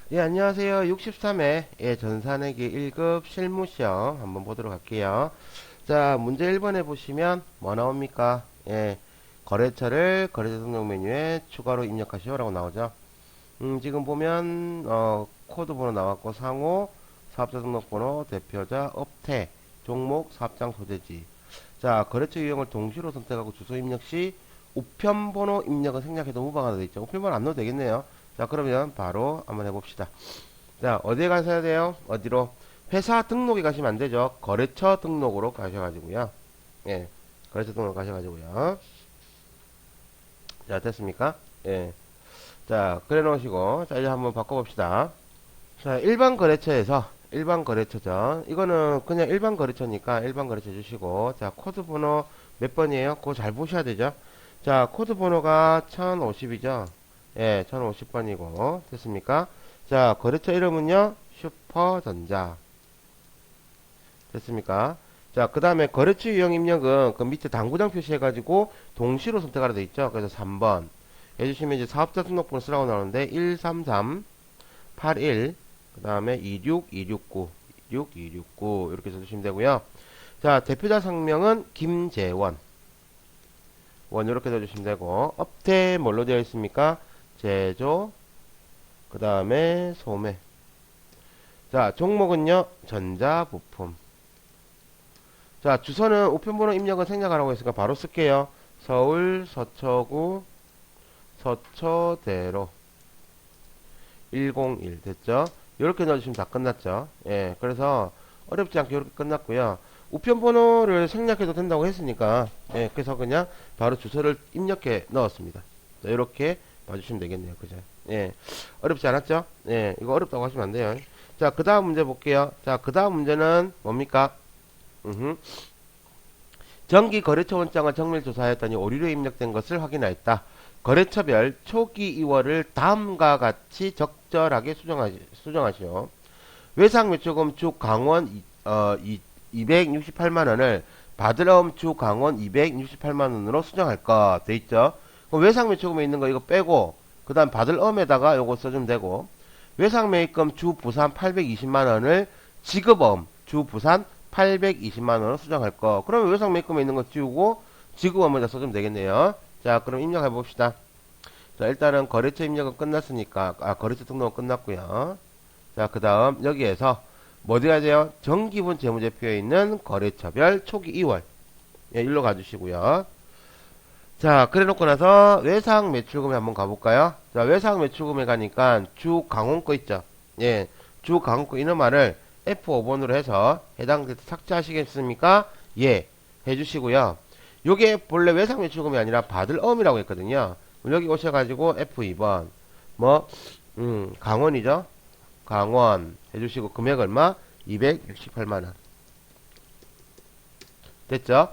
예, 안녕하세요. 63회 전산회계 1급 실무시험 한번 보도록 할게요. 자, 문제 1번에 보시면 뭐 나옵니까? 거래처를 거래처 등록 메뉴에 추가로 입력하시오라고 나오죠. 지금 보면 코드 번호 나왔고 상호, 사업자 등록번호, 대표자, 업태, 종목, 사업장 소재지. 자, 거래처 유형을 동시로 선택하고 주소 입력 시 우편번호 입력은 생략해도 무방하다 되어 있죠. 우편번호 안 넣어도 되겠네요. 자, 그러면 바로 한번 해봅시다. 자, 어디에 가셔야 돼요? 어디로? 회사 등록에 가시면 안 되죠. 거래처 등록으로 가셔가지고요. 예, 거래처 등록 가셔가지고요. 자, 됐습니까? 예. 자, 그래 놓으시고, 자, 이제 한번 바꿔봅시다. 자, 일반 거래처죠. 이거는 그냥 일반 거래처니까 일반 거래처 주시고, 자, 코드 번호 몇 번이에요? 그거 잘 보셔야 되죠. 자, 코드 번호가 1050이죠. 예, 1050번이고, 됐습니까? 자, 거래처 이름은요, 슈퍼전자. 됐습니까? 자, 그 다음에 거래처 유형 입력은 그 밑에 당구장 표시해가지고 동시로 선택하라 돼 있죠. 그래서 3번. 해주시면 이제 사업자 등록번호 쓰라고 나오는데, 13381, 그 다음에 26269, 26269, 이렇게 써주시면 되고요. 자, 대표자 상명은 김재원. 원, 이렇게 써주시면 되고, 업태 뭘로 되어 있습니까? 제조, 그 다음에 소매. 자, 종목은요, 전자부품. 자, 주소는 우편번호 입력은 생략하라고 했으니까 바로 쓸게요. 서울 서초구 서초대로 101 됐죠? 이렇게 넣어주시면 다 끝났죠. 예, 그래서 어렵지 않게 이렇게 끝났고요. 우편번호를 생략해도 된다고 했으니까, 예, 그래서 그냥 바로 주소를 입력해 넣었습니다. 자, 이렇게 봐주시면 되겠네요. 그죠? 예, 어렵지 않았죠? 예, 이거 어렵다고 하시면 안 돼요. 자, 그 다음 문제 볼게요. 자, 그 다음 문제는 뭡니까? 정기 거래처 원장을 정밀 조사하였더니 오류로 입력된 것을 확인하였다. 거래처별 초기 이월을 다음과 같이 적절하게 수정하시오. 외상 매출금 주 강원 268만원을 받으러옴 주 강원 268만원으로 수정할 것 돼 있죠. 그럼 외상 매출금에 있는 거 이거 빼고 그 다음 받을엄에다가 요거 써주면 되고, 외상 매입금 주 부산 820만원을 지급엄 주 부산 820만원으로 수정할 거. 그러면 외상 매입금에 있는 거 지우고 지급엄에다 써주면 되겠네요. 자, 그럼 입력해 봅시다. 자, 일단은 거래처 입력은 끝났으니까, 거래처 등록은 끝났고요. 자, 그 다음 여기에서 뭐 돼야 돼요? 정기분 재무제표에 있는 거래처별 초기 2월. 예, 일로 가주시고요. 자, 그래 놓고 나서 외상 매출금에 한번 가볼까요? 자, 외상 매출금에 가니까 주 강원 거 있죠? 예, 주 강원 거 이놈말을 F5번으로 해서 해당 데이터 삭제하시겠습니까? 예, 해주시고요. 요게 본래 외상 매출금이 아니라 받을 엄이라고 했거든요. 그럼 여기 오셔가지고 F2번 강원이죠? 강원 해주시고 금액 얼마? 268만원. 됐죠?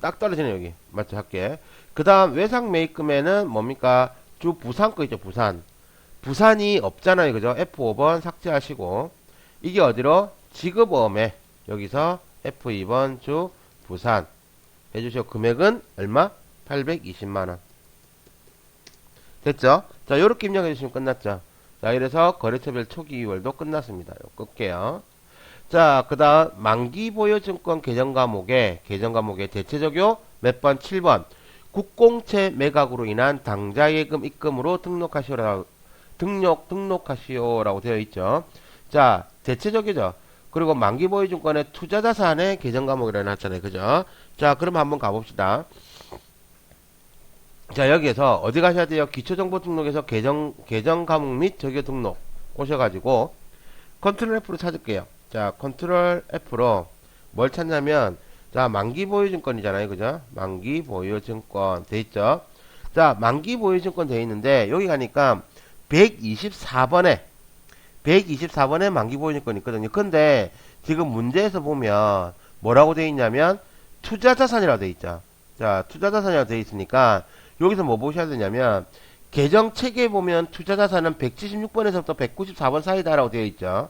딱 떨어지네 여기. 맞죠? 할게. 그 다음 외상 매입금에는 뭡니까? 주 부산 거 있죠? 부산. 부산이 없잖아요. 그죠? F5번 삭제하시고, 이게 어디로? 지급어음에 여기서 F2번 주 부산 해주시고, 금액은 얼마? 820만원. 됐죠? 자, 요렇게 입력해 주시면 끝났죠. 자, 이래서 거래처별 초기 2월도 끝났습니다. 요 끌게요. 자, 그 다음 만기보유증권 계정 과목에 대체적요 몇 번? 7번. 국공채 매각으로 인한 당좌예금 입금으로 등록하시오라고 되어 있죠. 자, 대체적이죠. 그리고 만기보유증권의 투자자산의 계정과목이라고 해놨잖아요. 그죠? 자, 그럼 한번 가봅시다. 자, 여기에서 어디 가셔야 돼요? 기초정보 등록에서 계정 과목 및 적용 등록 오셔가지고 컨트롤 F로 찾을게요. 자, 컨트롤 F로 뭘 찾냐면, 자, 만기보유증권이잖아요. 그죠? 만기보유증권 돼 있죠? 자, 만기보유증권 돼 있는데 여기 가니까 124번에 만기보유증권 있거든요. 근데 지금 문제에서 보면 뭐라고 돼 있냐면 투자자산이라고 돼 있죠. 자, 투자자산이라고 돼 있으니까 여기서 뭐 보셔야 되냐면, 계정체계에 보면 투자자산은 176번에서부터 194번 사이다라고 되어 있죠.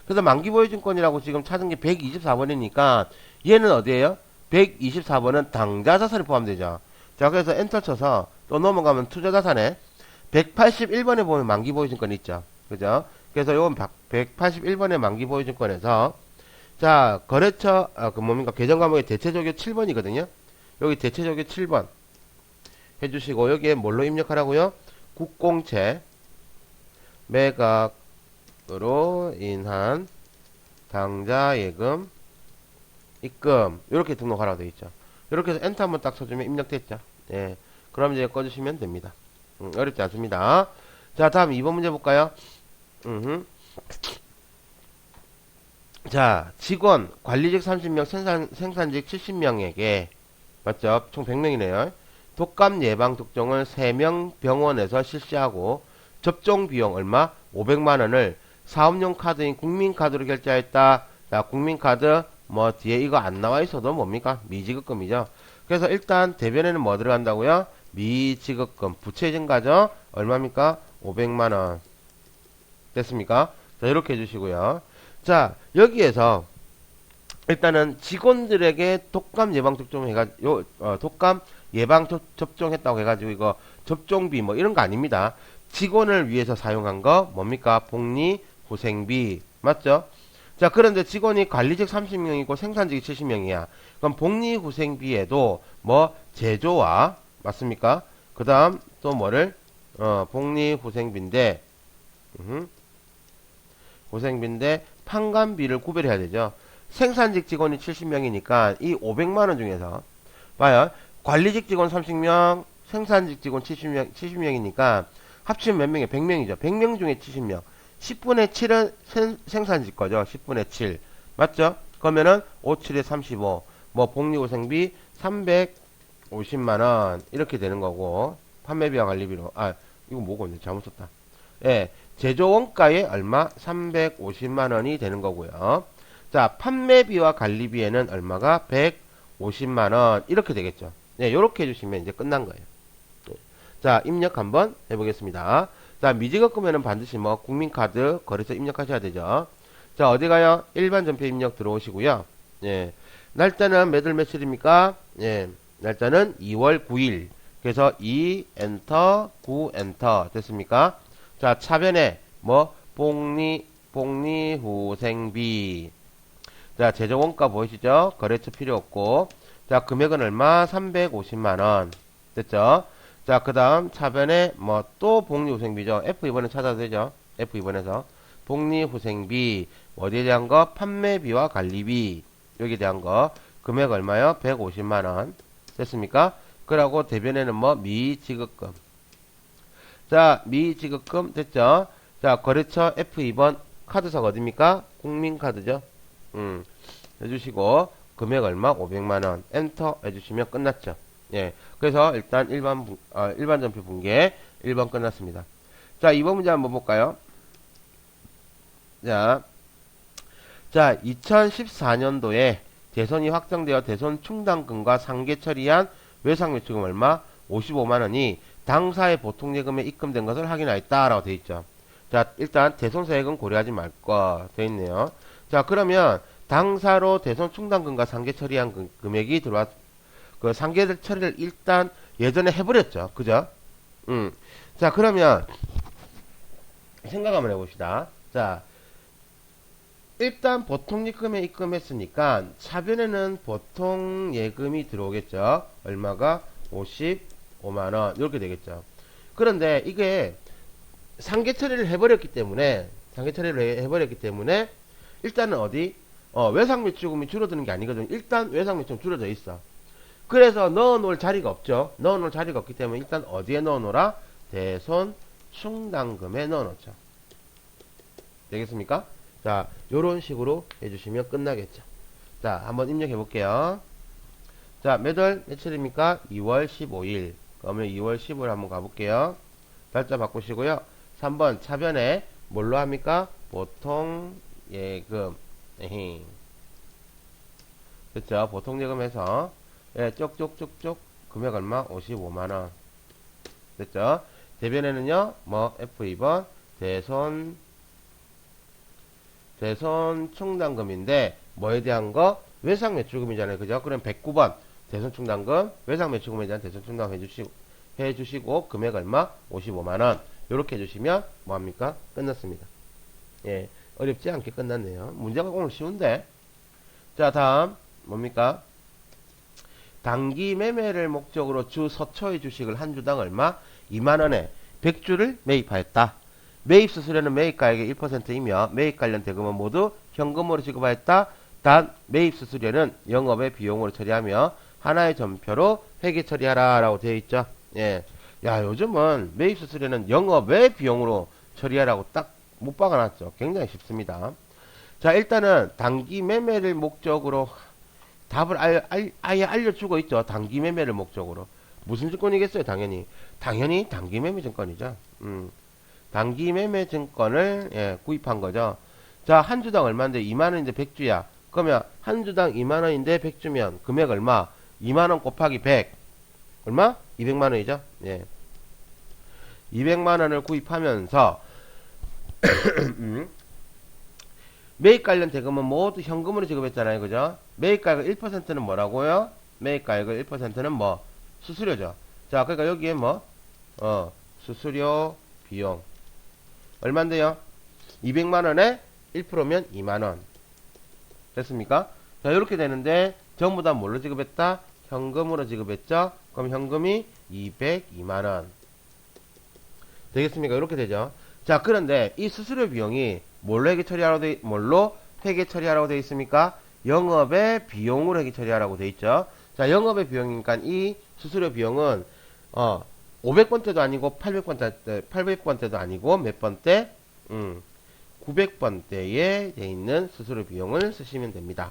그래서 만기보유증권이라고 지금 찾은 게 124번이니까 얘는 어디에요? 124번은 당좌자산이 포함되죠. 자, 그래서 엔터 쳐서 또 넘어가면 투자자산에 181번에 보면 만기보유증권 있죠. 그죠? 그래서 요건 181번의 만기보유증권에서 자, 거래처, 그 뭡니까? 계정 과목의 대체조교 7번이거든요. 여기 대체조교 7번 해주시고, 여기에 뭘로 입력하라고요? 국공채, 매각으로 인한 당좌예금, 입금, 이렇게 등록하라고 되어 있죠. 이렇게 해서 엔터 한번 딱 쳐주면 입력됐죠. 예. 그럼 이제 꺼주시면 됩니다. 어렵지 않습니다. 자, 다음 2번 문제 볼까요? 자, 직원, 관리직 30명, 생산직 70명에게, 맞죠? 총 100명이네요. 독감 예방 접종을 3명 병원에서 실시하고, 접종 비용 얼마? 500만원을 사업용 카드인 국민카드로 결제했다. 자, 국민카드, 뭐, 뒤에 이거 안 나와 있어도 뭡니까? 미지급금이죠. 그래서 일단 대변에는 뭐 들어간다고요? 미지급금, 부채 증가죠? 얼마입니까? 500만원. 됐습니까? 자, 이렇게 해주시고요. 자, 여기에서 일단은 직원들에게 독감 예방 접종 해가지고 독감 예방 접종했다고 해가지고 이거 접종비 뭐 이런 거 아닙니다. 직원을 위해서 사용한 거 뭡니까? 복리 후생비 맞죠? 자, 그런데 직원이 관리직 30명이고 생산직이 70명이야. 그럼 복리 후생비에도 뭐 제조와 맞습니까? 그 다음 또 뭐를 복리 후생비인데 후생비인데 판관비를 구별해야 되죠. 생산직 직원이 70명이니까 이 500만원 중에서 봐요. 관리직 직원 30명, 생산직 직원 70명이니까 합치면 몇 명이에요? 100명이죠. 100명 중에 70명. 10분의 7은 생산직 거죠. 10분의 7. 맞죠? 그러면은 5, 7에 35. 뭐 복리후생비 350만원 이렇게 되는 거고 판매비와 관리비로 이거 뭐고 잘못 썼다. 예. 제조 원가에 얼마? 350만원이 되는 거고요. 자, 판매비와 관리비에는 얼마가? 150만원. 이렇게 되겠죠. 네, 요렇게 해주시면 이제 끝난 거예요. 네. 자, 입력 한번 해보겠습니다. 자, 미지급금에는 반드시 뭐, 국민카드, 거래처 입력하셔야 되죠. 자, 어디 가요? 일반 전표 입력 들어오시고요. 예. 날짜는 몇월 며칠입니까? 예. 날짜는 2월 9일. 그래서 2 엔터, 9 엔터. 됐습니까? 자, 차변에 뭐 복리후생비. 자, 제조원가 보이시죠? 거래처 필요 없고. 자, 금액은 얼마? 350만원. 됐죠? 자, 그 다음 차변에 뭐 또 복리후생비죠. F2번에 찾아도 되죠? F2번에서 복리후생비. 어디에 대한 거? 판매비와 관리비. 여기에 대한 거. 금액 얼마요? 150만원. 됐습니까? 그러고 대변에는 뭐 미지급금. 자, 미지급금 됐죠? 자, 거래처 F2번 카드사가 어딥니까? 국민카드죠? 해주시고 금액 얼마? 500만원 엔터 해주시면 끝났죠. 예. 그래서 일단 일반 전표 붕괴 1번 끝났습니다. 자, 2번 문제 한번 볼까요? 자, 2014년도에 대선이 확정되어 대선 충당금과 상계 처리한 외상매출금 얼마? 55만원이 당사의 보통예금에 입금된 것을 확인하였다 라고 되어 있죠. 자, 일단 대손세액은 고려하지 말 거 되어 있네요. 자, 그러면 당사로 대손 충당금과 상계 처리한 금액이 들어왔, 그 상계 처리를 일단 예전에 해버렸죠. 그죠? 자, 그러면 생각 한번 해봅시다. 자, 일단 보통예금에 입금했으니까 차변에는 보통예금이 들어오겠죠. 얼마가? 55만원 이렇게 되겠죠. 그런데 이게 상계 처리를 해버렸기 때문에 일단은 어디? 외상매출금이 줄어드는 게 아니거든요. 일단 외상매출금 줄어져 있어. 그래서 넣어놓을 자리가 없죠. 넣어놓을 자리가 없기 때문에 일단 어디에 넣어놓으라? 대손 충당금에 넣어놓죠. 되겠습니까? 자, 요런 식으로 해주시면 끝나겠죠. 자, 한번 입력해 볼게요. 자, 몇월 며칠입니까? 2월 15일. 그러면 2월 15일 한번 가볼게요. 날짜 바꾸시고요. 3번 차변에 뭘로 합니까? 보통예금. 에헤. 그쵸? 보통예금에서 예, 쪽쪽쪽쪽 금액 얼마? 55만원. 됐죠? 대변에는요, 뭐, F2번, 대손 충당금인데, 뭐에 대한 거? 외상매출금이잖아요. 그죠? 그럼 109번, 대손 충당금, 외상매출금에 대한 대손 충당금 해주시고, 금액 얼마? 55만원. 요렇게 해주시면, 뭐합니까? 끝났습니다. 예, 어렵지 않게 끝났네요. 문제가 오늘 쉬운데. 자, 다음 뭡니까? 단기 매매를 목적으로 주 서초의 주식을 한 주당 얼마? 2만원에 100주를 매입하였다. 매입 수수료는 매입가액의 1%이며 매입 관련 대금은 모두 현금으로 지급하였다. 단 매입 수수료는 영업의 비용으로 처리하며 하나의 전표로 회계 처리하라 라고 되어 있죠. 예. 야, 요즘은 매입 수수료는 영업의 비용으로 처리하라고 딱 못 박아놨죠. 굉장히 쉽습니다. 자, 일단은 단기 매매를 목적으로 답을 아예 알려주고 있죠. 단기 매매를 목적으로. 무슨 증권이겠어요? 당연히 단기 매매 증권이죠. 단기 매매 증권을 예, 구입한 거죠. 자, 한 주당 얼마인데 2만원인데 100주야. 그러면 한 주당 2만원인데 100주면 금액 얼마? 2만원 곱하기 100 얼마? 200만원이죠. 예. 200만원을 구입하면서 매입 관련 대금은 모두 현금으로 지급했잖아요. 그죠? 매입가액 1%는 뭐라고요? 매입가액 1%는 뭐? 수수료죠. 자, 그러니까 여기에 뭐? 수수료 비용. 얼만데요? 200만원에 1%면 2만원. 됐습니까? 자, 이렇게 되는데, 전부 다 뭘로 지급했다? 현금으로 지급했죠? 그럼 현금이 202만원. 되겠습니까? 이렇게 되죠. 자, 그런데 이 수수료 비용이 뭘로 회계 처리하라고 되어 있습니까? 영업의 비용으로 회계 처리하라고 되어 있죠. 자, 영업의 비용이니까 이 수수료 비용은 500번 때도 아니고 800번 때도 아니고 몇 번 때? 900번 때에 돼 있는 수수료 비용을 쓰시면 됩니다.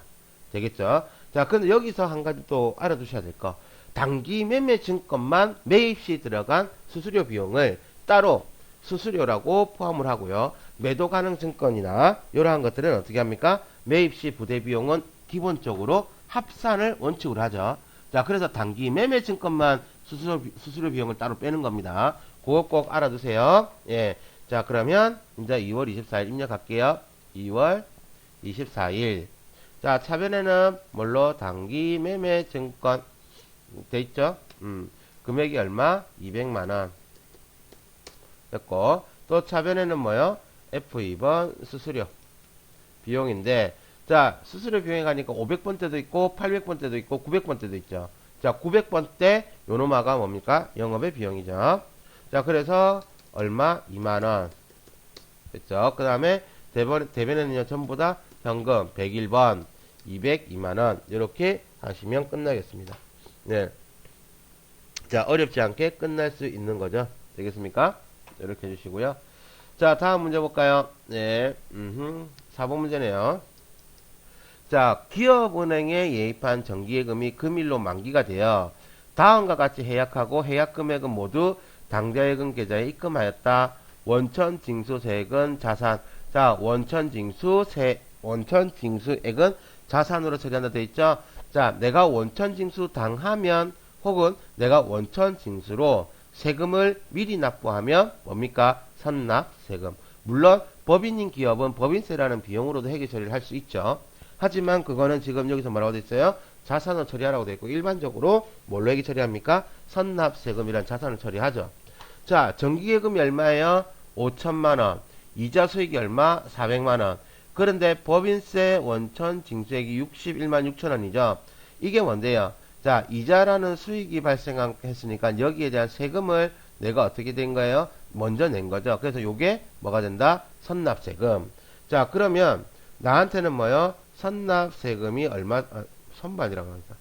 되겠죠? 자, 근데 여기서 한 가지 또 알아두셔야 될 거. 단기 매매 증권만 매입 시 들어간 수수료 비용을 따로 수수료라고 포함을 하고요. 매도 가능 증권이나 이러한 것들은 어떻게 합니까? 매입 시 부대 비용은 기본적으로 합산을 원칙으로 하죠. 자, 그래서 단기 매매 증권만 수수료 비용을 따로 빼는 겁니다. 그거 꼭 알아두세요. 예. 자, 그러면 이제 2월 24일 입력할게요. 2월 24일. 자, 차변에는 뭘로? 단기 매매 증권 돼 있죠? 금액이 얼마? 200만원. 됐고, 또 차변에는 뭐요? F2번 수수료 비용인데, 자, 수수료 비용에 가니까 500번 때도 있고 800번 때도 있고 900번 때도 있죠. 자, 900번 때 요노마가 뭡니까? 영업의 비용이죠. 자, 그래서 얼마? 2만원. 됐죠? 그 다음에 대변에는요, 전부 다 현금 101번 202만원 이렇게 하시면 끝나겠습니다. 네. 자, 어렵지 않게 끝날 수 있는 거죠. 되겠습니까? 이렇게 해주시고요. 자, 다음 문제 볼까요? 네. 4번 문제네요. 자, 기업은행에 예입한 정기예금이 금일로 만기가 되어 다음과 같이 해약하고 해약 금액은 모두 당좌예금 계좌에 입금하였다. 원천 징수세액은 자산. 자, 원천 징수액은 자산으로 처리한다 되어 있죠. 자, 내가 원천 징수 당하면 혹은 내가 원천 징수로 세금을 미리 납부하면 뭡니까? 선납세금. 물론 법인인 기업은 법인세라는 비용으로도 회계 처리를 할 수 있죠. 하지만 그거는 지금 여기서 뭐라고 되어 있어요? 자산을 처리하라고 되어 있고 일반적으로 뭘로 회계 처리합니까? 선납세금이란 자산을 처리하죠. 자, 정기예금이 얼마예요? 5천만원. 이자 수익이 얼마? 400만원. 그런데 법인세 원천 징수액이 61만 6천원이죠. 이게 뭔데요? 자, 이자라는 수익이 발생했으니까 여기에 대한 세금을 내가 어떻게 된 거예요? 먼저 낸 거죠. 그래서 요게 뭐가 된다? 선납세금. 자, 그러면 나한테는 뭐요? 선납세금이 얼마? 선반이라고 합니다.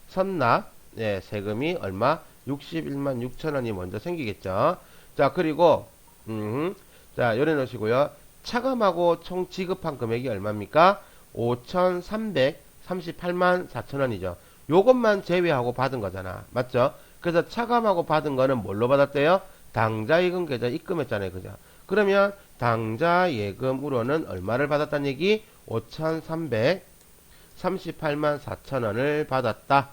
선납 예, 세금이 얼마? 61만 6천원이 먼저 생기겠죠. 자, 그리고 자, 요래 놓으시고요. 차감하고 총 지급한 금액이 얼마입니까? 5,338만 4천원이죠. 요것만 제외하고 받은 거잖아. 맞죠? 그래서 차감하고 받은 거는 뭘로 받았대요? 당좌예금 계좌에 입금했잖아요. 그죠? 그러면 당좌예금으로는 얼마를 받았다는 얘기? 5,338만 4천원을 받았다.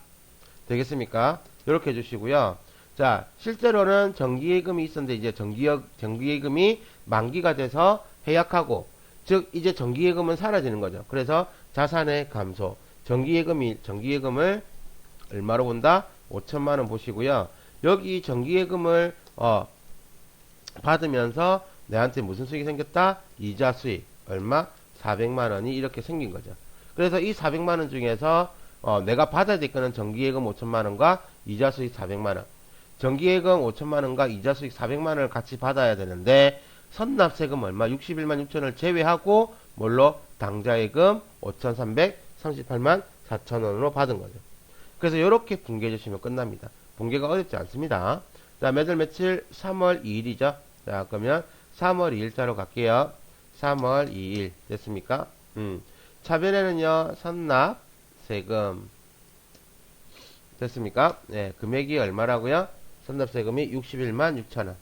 되겠습니까? 이렇게 해주시고요. 자, 실제로는 정기예금이 있었는데 이제 정기예금이 만기가 돼서 해약하고, 즉 이제 정기예금은 사라지는 거죠. 그래서 자산의 감소. 정기예금을 얼마로 본다? 5천만원 보시고요. 여기 정기예금을 받으면서 내한테 무슨 수익이 생겼다? 이자 수익. 얼마? 400만원이 이렇게 생긴 거죠. 그래서 이 400만원 중에서 내가 받아야 될 거는 정기예금 5천만원과 이자 수익 400만원. 정기예금 5천만원과 이자 수익 400만원을 같이 받아야 되는데 선납세금 얼마? 61만 6천을 제외하고 뭘로? 당좌예금 5,338만 4천원으로 받은 거죠. 그래서 이렇게 분개해 주시면 끝납니다. 분개가 어렵지 않습니다. 자, 몇월 며칠? 3월 2일이죠. 자, 그러면 3월 2일자로 갈게요. 3월 2일 됐습니까? 차변에는요, 선납세금 됐습니까? 네, 금액이 얼마라고요? 선납세금이 61만 6천원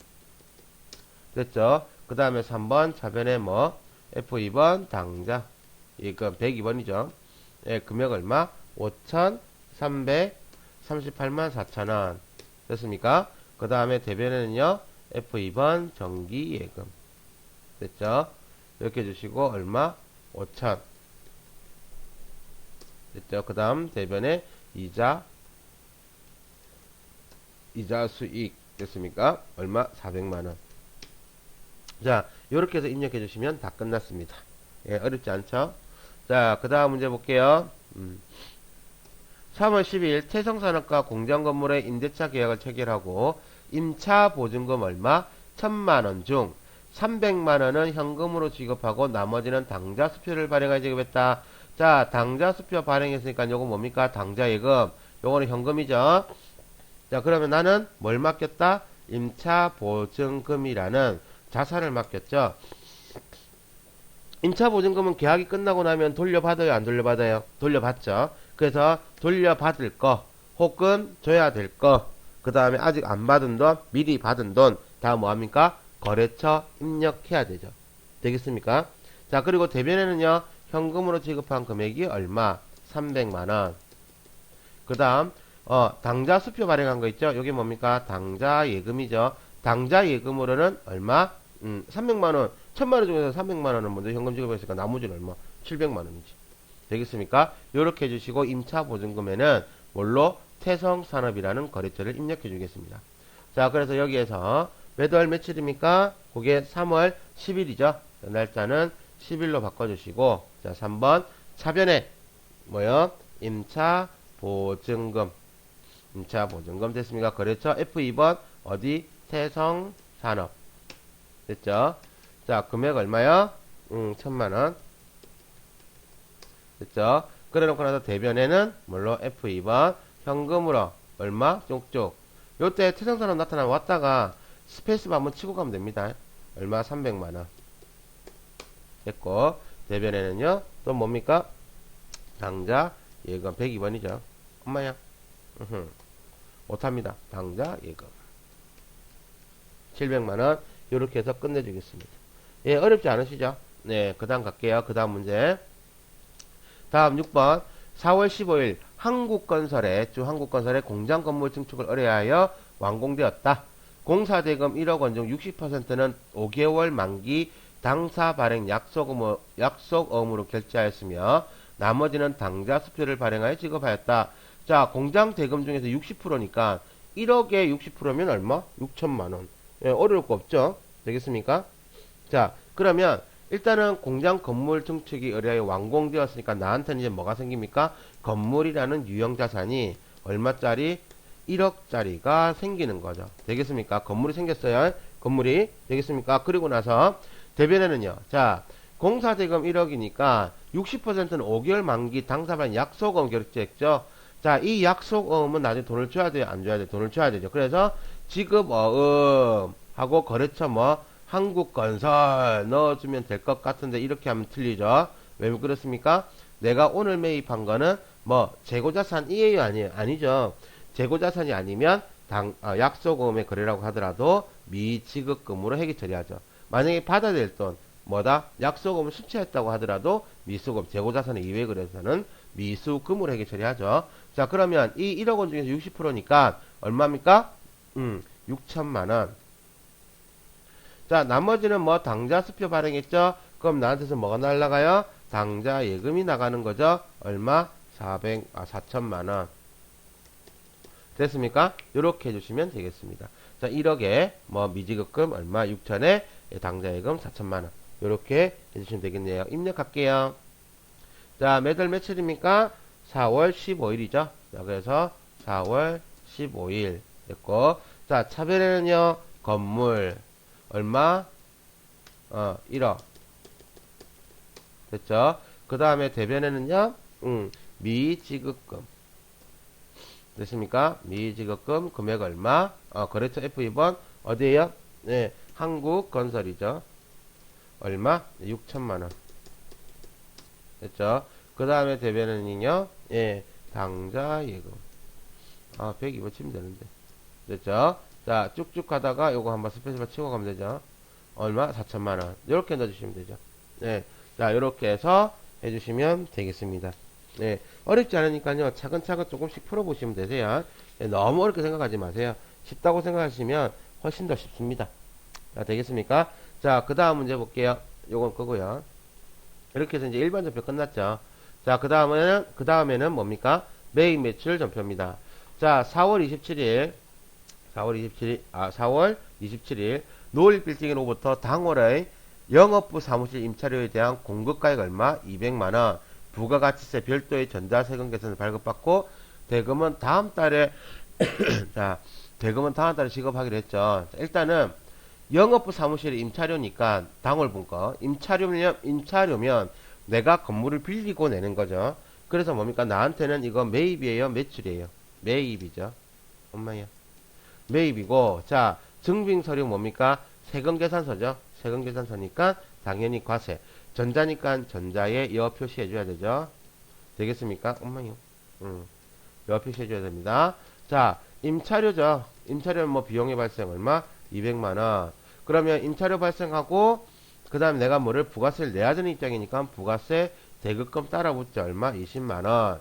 됐죠? 그 다음에 3번 차변에 뭐 F2번 당자 예금 102번이죠. 예, 금액 얼마? 5,338만 4천원 됐습니까? 그 다음에 대변에는요 F2번 정기예금 됐죠? 이렇게 해주시고 얼마? 5천 됐죠? 그 다음 대변에 이자 수익 됐습니까? 얼마? 400만원. 자, 요렇게 해서 입력해 주시면 다 끝났습니다. 예, 어렵지 않죠? 자, 그 다음 문제 볼게요. 3월 10일 태성산업과 공장건물의 임대차 계약을 체결하고 임차 보증금 얼마? 1,000만원 중 300만원은 현금으로 지급하고 나머지는 당좌 수표를 발행하여 지급했다. 자, 당좌 수표 발행했으니까 요거 뭡니까? 당좌예금. 요거는 현금이죠. 자, 그러면 나는 뭘 맡겼다? 임차 보증금이라는 자산을 맡겼죠. 임차 보증금은 계약이 끝나고 나면 돌려받아요, 안 돌려받아요? 돌려받죠. 그래서 돌려받을 거 혹은 줘야 될 거, 그 다음에 아직 안 받은 돈, 미리 받은 돈, 다 뭐합니까? 거래처 입력해야 되죠. 되겠습니까? 자, 그리고 대변에는요 현금으로 지급한 금액이 얼마? 300만원. 그 다음 당좌 수표 발행한 거 있죠? 이게 뭡니까? 당좌 예금이죠. 당좌 예금으로는 얼마? 300만원, 1000만원 중에서 300만원은 먼저 현금 지급했으니까 나머지는 얼마? 700만원이지. 되겠습니까? 요렇게 해주시고 임차 보증금에는 뭘로? 태성산업이라는 거래처를 입력해 주겠습니다. 자, 그래서 여기에서 몇 월 며칠입니까? 그게 3월 10일이죠. 날짜는 10일로 바꿔주시고, 자, 3번 차변에 뭐요? 임차 보증금 됐습니까? 거래처 F2번 어디? 태성산업 됐죠? 자, 금액 얼마요? 1,000만원 됐죠? 그래놓고 나서 대변에는 뭘로? F2번 현금으로 얼마? 쪽쪽. 요때 태성산업 나타나면 왔다가 스페이스바 한번 치고 가면 됩니다. 얼마? 300만원 됐고, 대변에는요 또 뭡니까? 당좌 예금 102번이죠. 엄마야 못합니다. 당좌 예금 700만원 요렇게 해서 끝내주겠습니다. 예, 어렵지 않으시죠? 네, 그 다음 갈게요. 그 다음 문제. 다음 6번 4월 15일 한국건설의 공장 건물 증축을 의뢰하여 완공되었다. 공사대금 1억 원 중 60%는 5개월 만기 당사 발행 약속어음으로 결제하였으며 나머지는 당좌 수표를 발행하여 지급하였다. 자, 공장 대금 중에서 60%니까 1억에 60%면 얼마? 6천만원. 예, 어려울 거 없죠? 되겠습니까? 자, 그러면 일단은 공장 건물 증축이 의뢰하여 완공되었으니까 나한테는 이제 뭐가 생깁니까? 건물이라는 유형자산이 얼마짜리? 1억짜리가 생기는 거죠. 되겠습니까? 건물이 생겼어요. 건물이 되겠습니까? 그리고 나서 대변에는요. 자, 공사대금 1억이니까 60%는 5개월 만기 당사반 약속어음 결제했죠. 자, 이 약속어음은 나중에 돈을 줘야 돼요? 안 줘야 돼요? 돈을 줘야 되죠. 그래서 지급어음 하고 거래처 뭐 한국건설 넣어주면 될 것 같은데 이렇게 하면 틀리죠. 왜 그렇습니까? 내가 오늘 매입한 거는 뭐 재고자산이에요? 아니에요? 아니죠. 재고자산이 아니면 약속어음의 거래라고 하더라도 미지급금으로 회계 처리하죠. 만약에 받아야 될 돈 뭐다? 약속어음을 수취했다고 하더라도 미수금, 재고자산의 이외 그래서는 미수금으로 회계 처리하죠. 자, 그러면 이 1억 원 중에서 60%니까 얼마입니까? 6천만원. 자, 나머지는 뭐 당좌 수표 발행했죠? 그럼 나한테서 뭐가 날라가요? 당좌 예금이 나가는 거죠. 얼마? 4천만원. 됐습니까? 요렇게 해주시면 되겠습니다. 자, 1억에 뭐 미지급금 얼마? 6천에 당좌 예금 4천만원. 요렇게 해주시면 되겠네요. 입력할게요. 자, 매달 며칠입니까? 4월 15일이죠. 자, 그래서 4월 15일 됐고, 자, 차별에는요, 건물, 얼마? 1억. 됐죠? 그 다음에 대변에는요, 미지급금. 됐습니까? 미지급금 금액 얼마? 거래처 F2번 어디에요? 네, 한국건설이죠. 얼마? 6천만원. 됐죠? 그 다음에 대변은요, 예, 당좌예금. 102번 치면 되는데. 됐죠? 자, 쭉쭉 가다가 요거 한번 스페셜바 치고 가면 되죠? 얼마? 4천만원. 요렇게 넣어주시면 되죠. 네. 자, 요렇게 해서 해주시면 되겠습니다. 네. 어렵지 않으니까요. 차근차근 조금씩 풀어보시면 되세요. 네, 너무 어렵게 생각하지 마세요. 쉽다고 생각하시면 훨씬 더 쉽습니다. 자, 되겠습니까? 자, 그 다음 문제 볼게요. 요건 끄고요. 이렇게 해서 이제 일반 전표 끝났죠. 자, 그 다음에는 뭡니까? 매입 매출 전표입니다. 자, 4월 27일, 노을 빌딩으로부터 당월의 영업부 사무실 임차료에 대한 공급가액 얼마? 200만원. 부가가치세 별도의 전자세금 계산을 발급받고, 대금은 다음 달에, 자, 대금은 다음 달에 지급하기로 했죠. 자, 일단은, 영업부 사무실의 임차료니까, 당월 분거. 임차료면 내가 건물을 빌리고 내는 거죠. 그래서 뭡니까? 나한테는 이거 매입이에요? 매출이에요? 매입이죠. 엄마야. 매입이고, 자, 증빙서류 뭡니까? 세금계산서죠. 세금계산서니까 당연히 과세. 전자니까 전자에 여 표시해줘야 되죠. 되겠습니까? 엄마요. 여 표시해줘야 됩니다. 자, 임차료죠. 임차료는 뭐 비용의 발생 얼마? 200만원. 그러면 임차료 발생하고, 그 다음에 내가 뭐를 부가세를 내야 되는 입장이니까 부가세 대급금 따라 붙죠. 얼마? 20만원.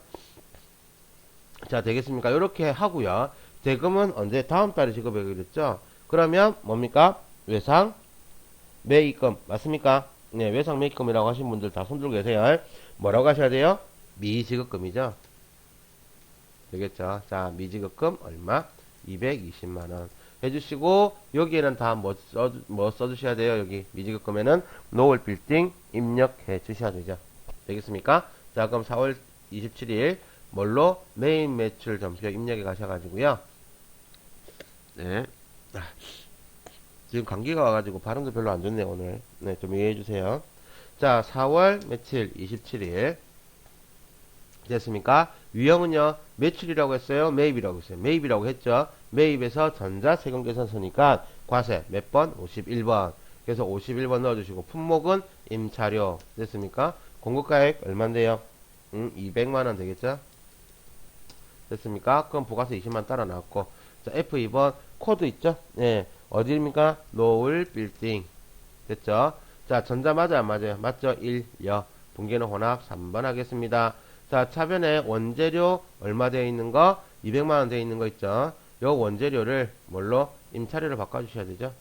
자, 되겠습니까? 이렇게 하고요. 대금은 언제? 다음 달에 지급하기로 했죠. 그러면 뭡니까? 외상 매입금 맞습니까? 네, 외상 매입금이라고 하신 분들 다 손들고 계세요. 뭐라고 하셔야 돼요? 미지급금이죠. 되겠죠? 자, 미지급금 얼마? 220만원 해주시고, 여기에는 다 뭐 써주셔야 돼요? 여기 미지급금에는 노을 빌딩 입력해 주셔야 되죠. 되겠습니까? 자, 그럼 4월 27일 뭘로? 매입 매출 점수 입력해 가셔가지고요. 네. 지금 감기가 와가지고 발음도 별로 안 좋네요, 오늘. 네, 좀 이해해 주세요. 자, 4월 며칠? 27일. 됐습니까? 유형은요, 매출이라고 했어요? 매입이라고 했어요? 매입이라고 했죠? 매입에서 전자세금계산서니까 과세 몇 번? 51번. 그래서 51번 넣어주시고, 품목은 임차료. 됐습니까? 공급가액 얼만데요? 200만원 되겠죠? 됐습니까? 그럼 부가세 20만 따라 나왔고. 자, F2번 코드 있죠? 네. 어디입니까? 노을 빌딩. 됐죠? 자, 전자 맞아요? 안 맞아요? 맞죠? 1, 여. 분계는 혼합 3번 하겠습니다. 자, 차변에 원재료 얼마 되어 있는 거? 200만원 되어 있는 거 있죠? 요 원재료를 뭘로? 임차료를 바꿔주셔야 되죠?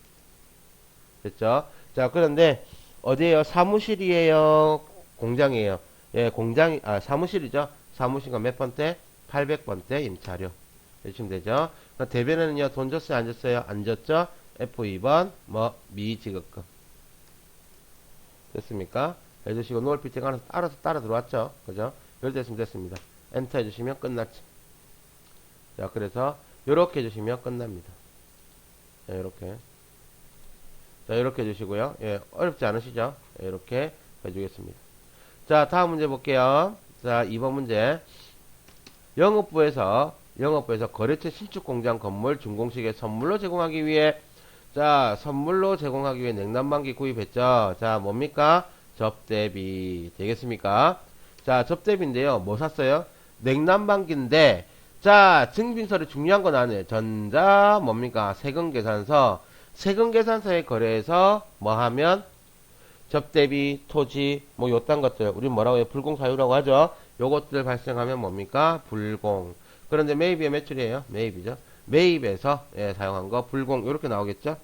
됐죠? 자, 그런데 어디에요? 사무실이에요? 공장이에요? 예, 사무실이죠? 사무실과 몇 번째? 800번째 임차료. 해주시면 되죠? 대변에는요, 돈 줬어요? 안 줬어요? 안 줬죠? F2번, 미지급금. 됐습니까? 해주시고, 노을 빌딩 알아서 따라 들어왔죠? 그죠? 이렇게 됐으면 됐습니다. 엔터 해주시면 끝났죠. 자, 그래서, 요렇게 해주시면 끝납니다. 자, 요렇게. 자, 요렇게 해주시고요. 예, 어렵지 않으시죠? 예, 이렇게 해주겠습니다. 자, 다음 문제 볼게요. 자, 2번 문제. 영업부에서 거래처 신축 공장 건물 준공식에 선물로 제공하기 위해 냉난방기 구입했죠. 자, 뭡니까? 접대비. 되겠습니까? 자, 접대비인데요. 뭐 샀어요? 냉난방기인데, 자, 증빙서류 중요한 거 나왔네요. 전자, 뭡니까? 세금계산서에 거래해서 뭐 하면? 접대비, 토지, 뭐 요딴 것들. 우리 뭐라고 해요? 불공사유라고 하죠. 요것들 발생하면 뭡니까? 불공. 그런데 매입이에요? 매출이에요? 매입이죠. 매입에서 사용한 거 불공 요렇게 나오겠죠.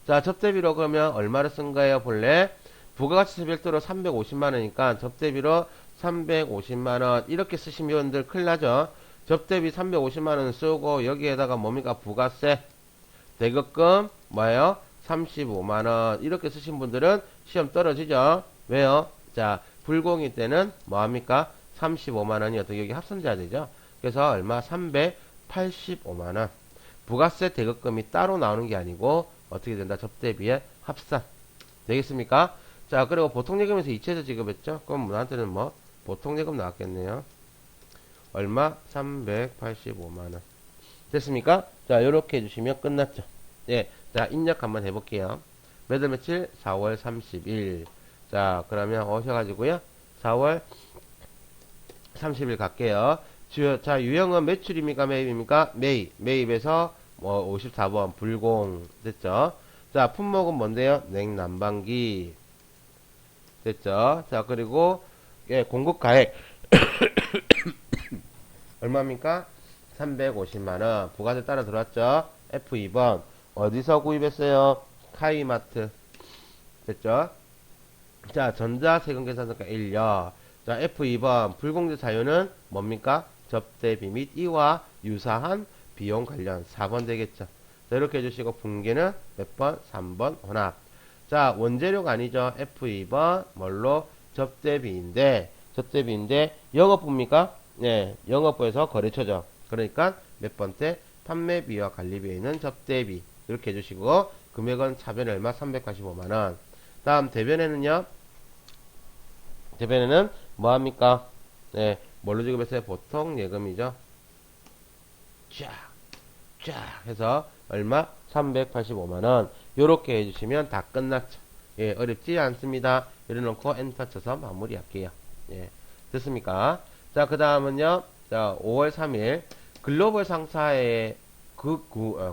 자, 접대비로 그러면 얼마를 쓴 거예요? 본래 부가가치세 별도로 350만원이니까 접대비로 350만원 이렇게 쓰시면 여러분들 큰일 나죠. 접대비 350만원 쓰고 여기에다가 뭡니까? 부가세 대급금 뭐예요? 35만원 이렇게 쓰신 분들은 시험 떨어지죠? 왜요? 자, 불공일 때는 뭐합니까? 35만원이 어떻게 여기 합산돼야 되죠? 그래서 얼마? 385만원. 부가세 대급금이 따로 나오는 게 아니고 어떻게 된다? 접대비에 합산. 되겠습니까? 자, 그리고 보통예금에서 이체해서 지급했죠? 그럼 나한테는 뭐? 보통예금 나왔겠네요. 얼마? 385만원. 됐습니까? 자, 요렇게 해주시면 끝났죠. 예. 자, 입력 한번 해볼게요. 몇월 며칠? 4월 30일. 자, 그러면 오셔가지고요. 4월 30일 갈게요. 자, 유형은 매출입니까? 매입입니까? 매입. 매입에서 뭐 54번 불공. 됐죠? 자, 품목은 뭔데요? 냉난방기. 됐죠? 자, 그리고 예, 공급가액 얼마입니까? 350만원. 부가세 따라 들어왔죠? F2번. 어디서 구입했어요? 카이마트. 됐죠? 자, 전자세금계산서가 1려. 자, F2번. 불공제 사유는 뭡니까? 접대비 및 이와 유사한 비용 관련 4번 되겠죠. 자, 이렇게 해주시고, 분계는 몇 번? 3번 혼합. 자, 원재료가 아니죠. F2번. 뭘로? 접대비인데, 영업부입니까? 네, 영업부에서 거래처죠. 그러니까 몇 번째? 판매비와 관리비에 있는 접대비. 이렇게 해주시고, 금액은 차변 얼마? 385만원. 다음 대변에는요. 대변에는 뭐합니까? 네, 뭘로 지급했어요? 보통 예금이죠. 쫙 해서 얼마? 385만원. 요렇게 해주시면 다 끝났죠. 예, 어렵지 않습니다. 이래놓고 엔터 쳐서 마무리할게요. 예, 됐습니까? 자, 그 다음은요. 자, 5월 3일 글로벌 상사의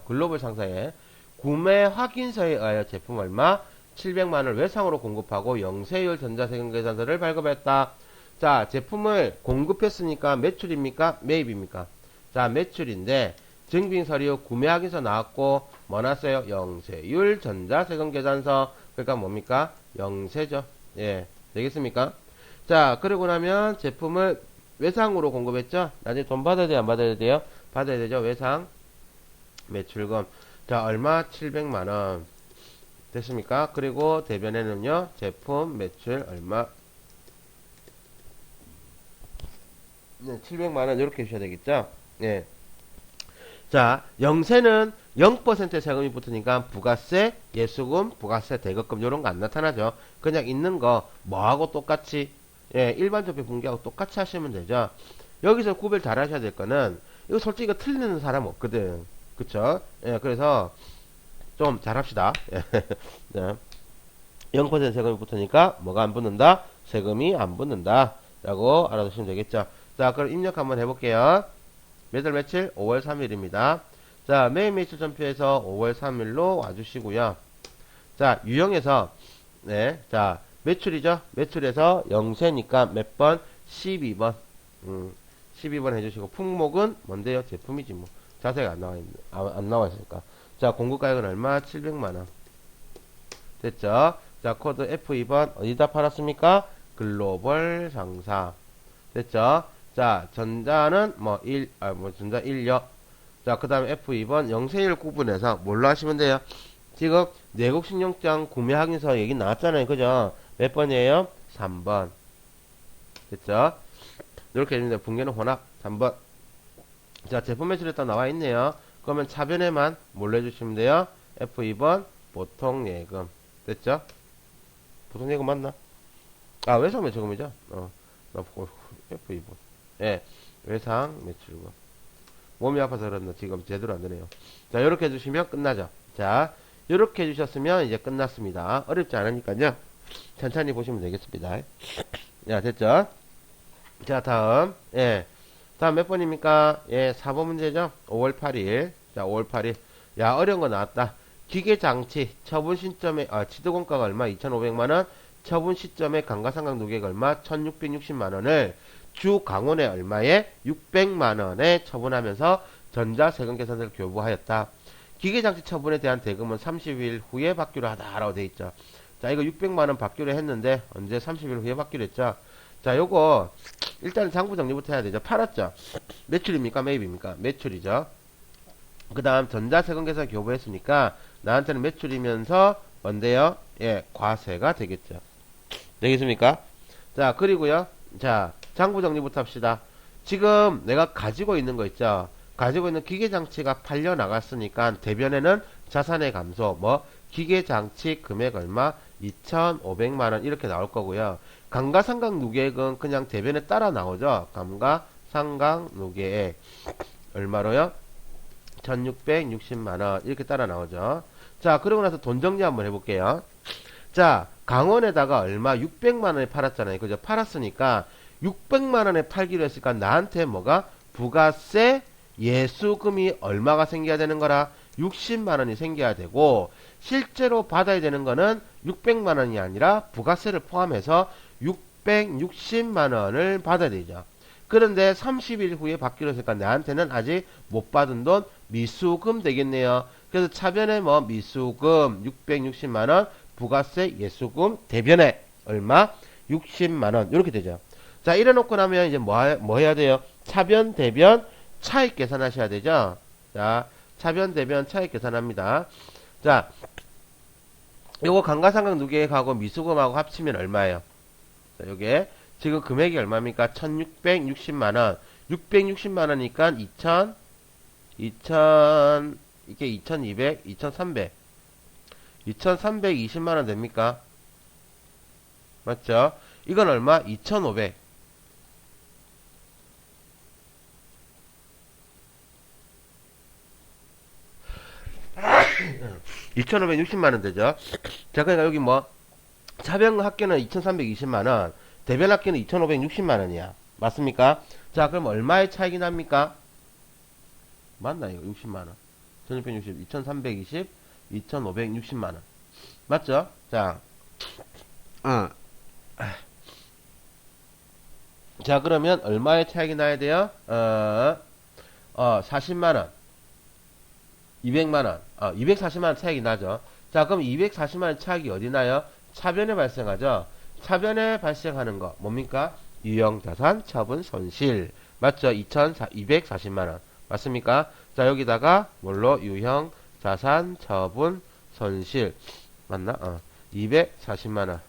글로벌 상사의 구매 확인서에 의하여 제품 얼마? 700만원을 외상으로 공급하고 영세율 전자세금계산서를 발급했다. 자, 제품을 공급했으니까 매출입니까? 매입입니까? 자, 매출인데 증빙서류 구매 확인서 나왔고 뭐 나왔어요? 영세율 전자세금계산서. 그러니까 뭡니까? 영세죠. 예, 되겠습니까? 자, 그러고 나면 제품을 외상으로 공급했죠? 나중에 돈 받아야 돼요? 안 받아야 돼요? 받아야 되죠? 외상 매출금. 자, 얼마? 700만원. 됐습니까? 그리고 대변에는요, 제품 매출 얼마? 네, 700만원 이렇게 주셔야 되겠죠? 예. 자, 영세는 0% 세금이 붙으니까 부가세, 예수금, 부가세, 대급금 이런 거 안 나타나죠. 그냥 있는 거 뭐하고 똑같이 예, 일반 적폐 분기하고 똑같이 하시면 되죠. 여기서 구별 잘 하셔야 될 거는 이거 솔직히 이거 틀리는 사람 없거든. 그쵸? 예, 그래서 좀 잘합시다. 예. 네. 0% 세금이 붙으니까 뭐가 안 붙는다? 세금이 안 붙는다. 라고 알아두시면 되겠죠. 자, 그럼 입력 한번 해볼게요. 몇 월 며칠? 5월 3일입니다. 자, 매일 매출 전표에서 5월 3일로 와주시고요. 자, 유형에서 네, 자, 매출이죠? 매출에서 영세니까 몇 번? 12번. 12번 해주시고, 품목은 뭔데요? 제품이지 뭐. 자세가 안 나와 있으니까. 자, 공급가액은 얼마? 700만원. 됐죠? 자, 코드 F2번 어디다 팔았습니까? 글로벌 상사. 됐죠? 자, 전자는 전자 1역. 자, 그 다음에 F2번 영세율 구분해서 뭘로 하시면 돼요? 지금 내국신용장 구매 확인서 얘기 나왔잖아요. 그죠? 몇 번이에요? 3번. 됐죠? 이렇게 해주면 돼요. 분계는 혼합 3번. 자, 제품 매출에 또 나와 있네요. 그러면 차변에만 뭘로 해주시면 돼요? F2번 보통 예금. 됐죠? 보통 예금 맞나? 아, 외상 매출금이죠? F2번. 예, 외상 매출금. 몸이 아파서 그런다. 지금 제대로 안 되네요. 자, 요렇게 해주시면 끝나죠. 자, 요렇게 해주셨으면 이제 끝났습니다. 어렵지 않으니까요. 천천히 보시면 되겠습니다. 야, 됐죠? 자, 다음. 예. 다음 몇 번입니까? 예, 4번 문제죠? 5월 8일. 자, 5월 8일. 야, 어려운 거 나왔다. 기계장치, 처분 시점에, 치도공가가 얼마? 2,500만원. 처분 시점에 감가상각 누계가 얼마? 1,660만원을 주 강원에 얼마에? 600만원에 처분하면서 전자세금계산서를 교부하였다. 기계장치 처분에 대한 대금은 30일 후에 받기로 하다라고 되어 있죠. 자, 이거 600만원 받기로 했는데 언제 30일 후에 받기로 했죠. 자, 요거 일단 장부 정리부터 해야 되죠. 팔았죠. 매출입니까? 매입입니까? 매출이죠. 그 다음 전자세금계산 교부했으니까 나한테는 매출이면서 뭔데요? 예, 과세가 되겠죠. 되겠습니까? 자, 그리고요. 자, 장부 정리부터 합시다. 지금 내가 가지고 있는 거 있죠? 가지고 있는 기계장치가 팔려 나갔으니까 대변에는 자산의 감소, 뭐, 기계장치 금액 얼마? 2,500만원 이렇게 나올 거고요. 감가상각 누계액은 그냥 대변에 따라 나오죠? 감가상각 누계액. 얼마로요? 1660만원 이렇게 따라 나오죠. 자, 그러고 나서 돈 정리 한번 해볼게요. 자, 강원에다가 얼마? 600만원에 팔았잖아요. 그죠? 팔았으니까 600만원에 팔기로 했으니까 나한테 뭐가? 부가세 예수금이 얼마가 생겨야 되는 거라? 60만원이 생겨야 되고 실제로 받아야 되는 거는 600만원이 아니라 부가세를 포함해서 660만원을 받아야 되죠. 그런데 30일 후에 받기로 했으니까 나한테는 아직 못 받은 돈 미수금 되겠네요. 그래서 차변에 뭐 미수금 660만원, 부가세 예수금 대변에 얼마? 60만원 이렇게 되죠. 자, 이래 놓고 나면 이제 뭐 해야 돼요? 차변 대변 차익 계산하셔야 되죠. 자, 차변 대변 차익 계산합니다. 자, 요거 감가상각 누계액하고 미수금하고 합치면 얼마예요? 자, 요게 지금 금액이 얼마입니까? 1660만원. 660만원이니까 2000, 이게 2200, 2300. 2320만원 됩니까? 맞죠? 이건 얼마? 2500. 2560만원 되죠? 자, 그러니까 여기 뭐, 차변 학교는 2320만원, 대변 학교는 2560만원이야. 맞습니까? 자, 그럼 얼마의 차익이 납니까? 맞나, 이거? 60만원. 1660, 2320, 2560만원. 맞죠? 자, 자, 그러면 얼마의 차익이 나야 돼요? 40만원. 200만원. 240만원 차익이 나죠. 자, 그럼 240만원 차익이 어디 나요? 차변에 발생하죠. 차변에 발생하는 거 뭡니까? 유형자산 처분 손실. 맞죠? 240만원. 맞습니까? 자, 여기다가 뭘로? 유형자산 처분 손실. 맞나? 240만원.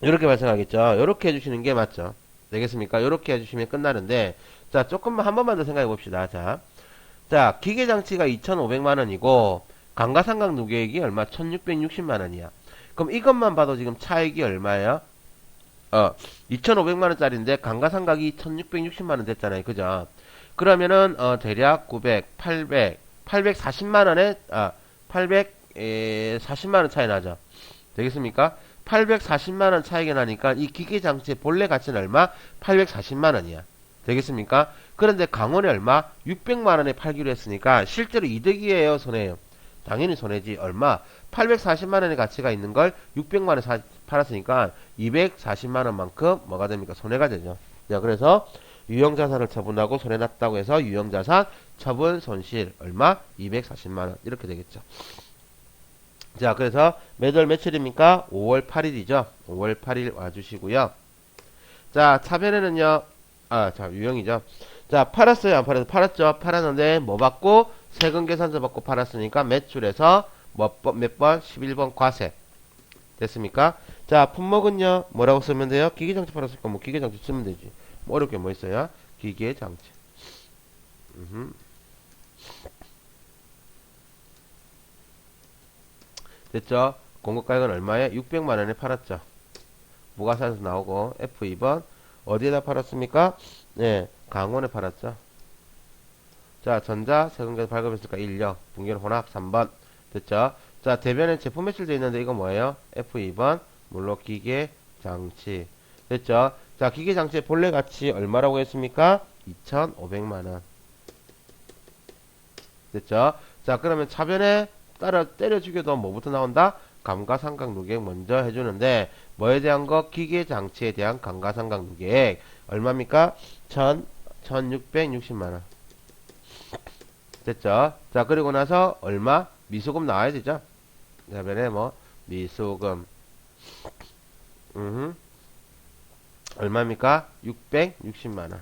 이렇게 발생하겠죠. 이렇게 해주시는 게 맞죠. 되겠습니까? 이렇게 해주시면 끝나는데, 자, 조금만 한 번만 더 생각해 봅시다. 자, 기계장치가 2,500만원이고, 감가상각 누계액이 얼마? 1,660만원이야. 그럼 이것만 봐도 지금 차익이 얼마예요? 2,500만원짜리인데, 감가상각이 1,660만원 됐잖아요. 그죠? 그러면은, 대략 900, 800, 840만원에, 840만원 차이 나죠. 되겠습니까? 840만원 차이가 나니까 이 기계장치의 본래 가치는 얼마? 840만원이야. 되겠습니까? 그런데 강원에 얼마? 600만원에 팔기로 했으니까 실제로 이득이에요? 손해예요? 당연히 손해지. 얼마? 840만원의 가치가 있는 걸 600만원에 팔았으니까 240만원만큼 뭐가 됩니까? 손해가 되죠. 자, 그래서 유형자산을 처분하고 손해났다고 해서 유형자산 처분 손실 얼마? 240만원 이렇게 되겠죠. 자, 그래서 매달 며칠입니까? 5월 8일이죠. 5월 8일 와주시고요. 자, 차변에는요. 자, 유형이죠. 자, 팔았어요? 안 팔았어요? 팔았죠. 팔았는데 뭐 받고? 세금 계산서 받고 팔았으니까 매출에서 몇 번? 11번 과세. 됐습니까? 자, 품목은요. 뭐라고 쓰면 돼요? 기계장치 팔았으니까 뭐 기계장치 쓰면 되지. 뭐 어렵게 뭐 있어요? 기계장치. 됐죠? 공급가격은 얼마에? 600만원에 팔았죠. 무가산에서 나오고 F2번 어디에다 팔았습니까? 네, 강원에 팔았죠. 자, 전자 세금계산 발급했으니까 1력 분기는 혼합 3번 됐죠? 자, 대변에 제품 매출되어 있는데 이거 뭐예요? F2번 물로 기계장치 됐죠? 자, 기계장치의 본래 가치 얼마라고 했습니까? 2,500만원 됐죠? 자, 그러면 차변에 따라 때려주게도 뭐부터 나온다? 감가상각 누계액 먼저 해주는데 뭐에 대한 거? 기계장치에 대한 감가상각 누계액 얼마입니까? 1660만원 됐죠? 자, 그리고 나서 얼마? 미수금 나와야 되죠? 그다음에 뭐 미수금 얼마입니까? 660만원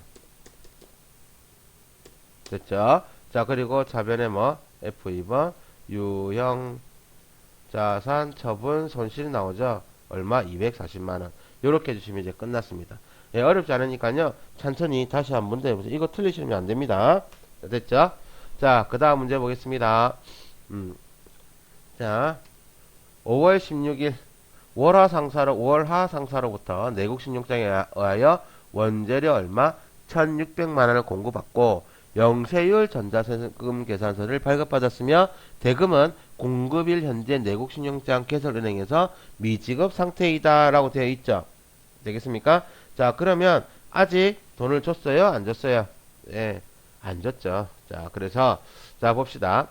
됐죠? 자, 그리고 자변에 뭐 F2번 유형 자산, 처분, 손실이 나오죠. 얼마? 240만원. 요렇게 해주시면 이제 끝났습니다. 예, 어렵지 않으니까요. 천천히 다시 한번 더 해보세요. 이거 틀리시면 안 됩니다. 됐죠? 자, 그 다음 문제 보겠습니다. 자, 5월 16일 월하 상사로부터 내국 신용장에 의하여 원재료 얼마 1,600만원을 공급받고 영세율 전자세금 계산서를 발급받았으며 대금은 공급일 현재 내국 신용장 개설은행에서 미지급 상태이다 라고 되어 있죠. 되겠습니까? 자, 그러면 아직 돈을 줬어요? 안 줬어요? 예, 안 줬죠. 자, 그래서 자 봅시다.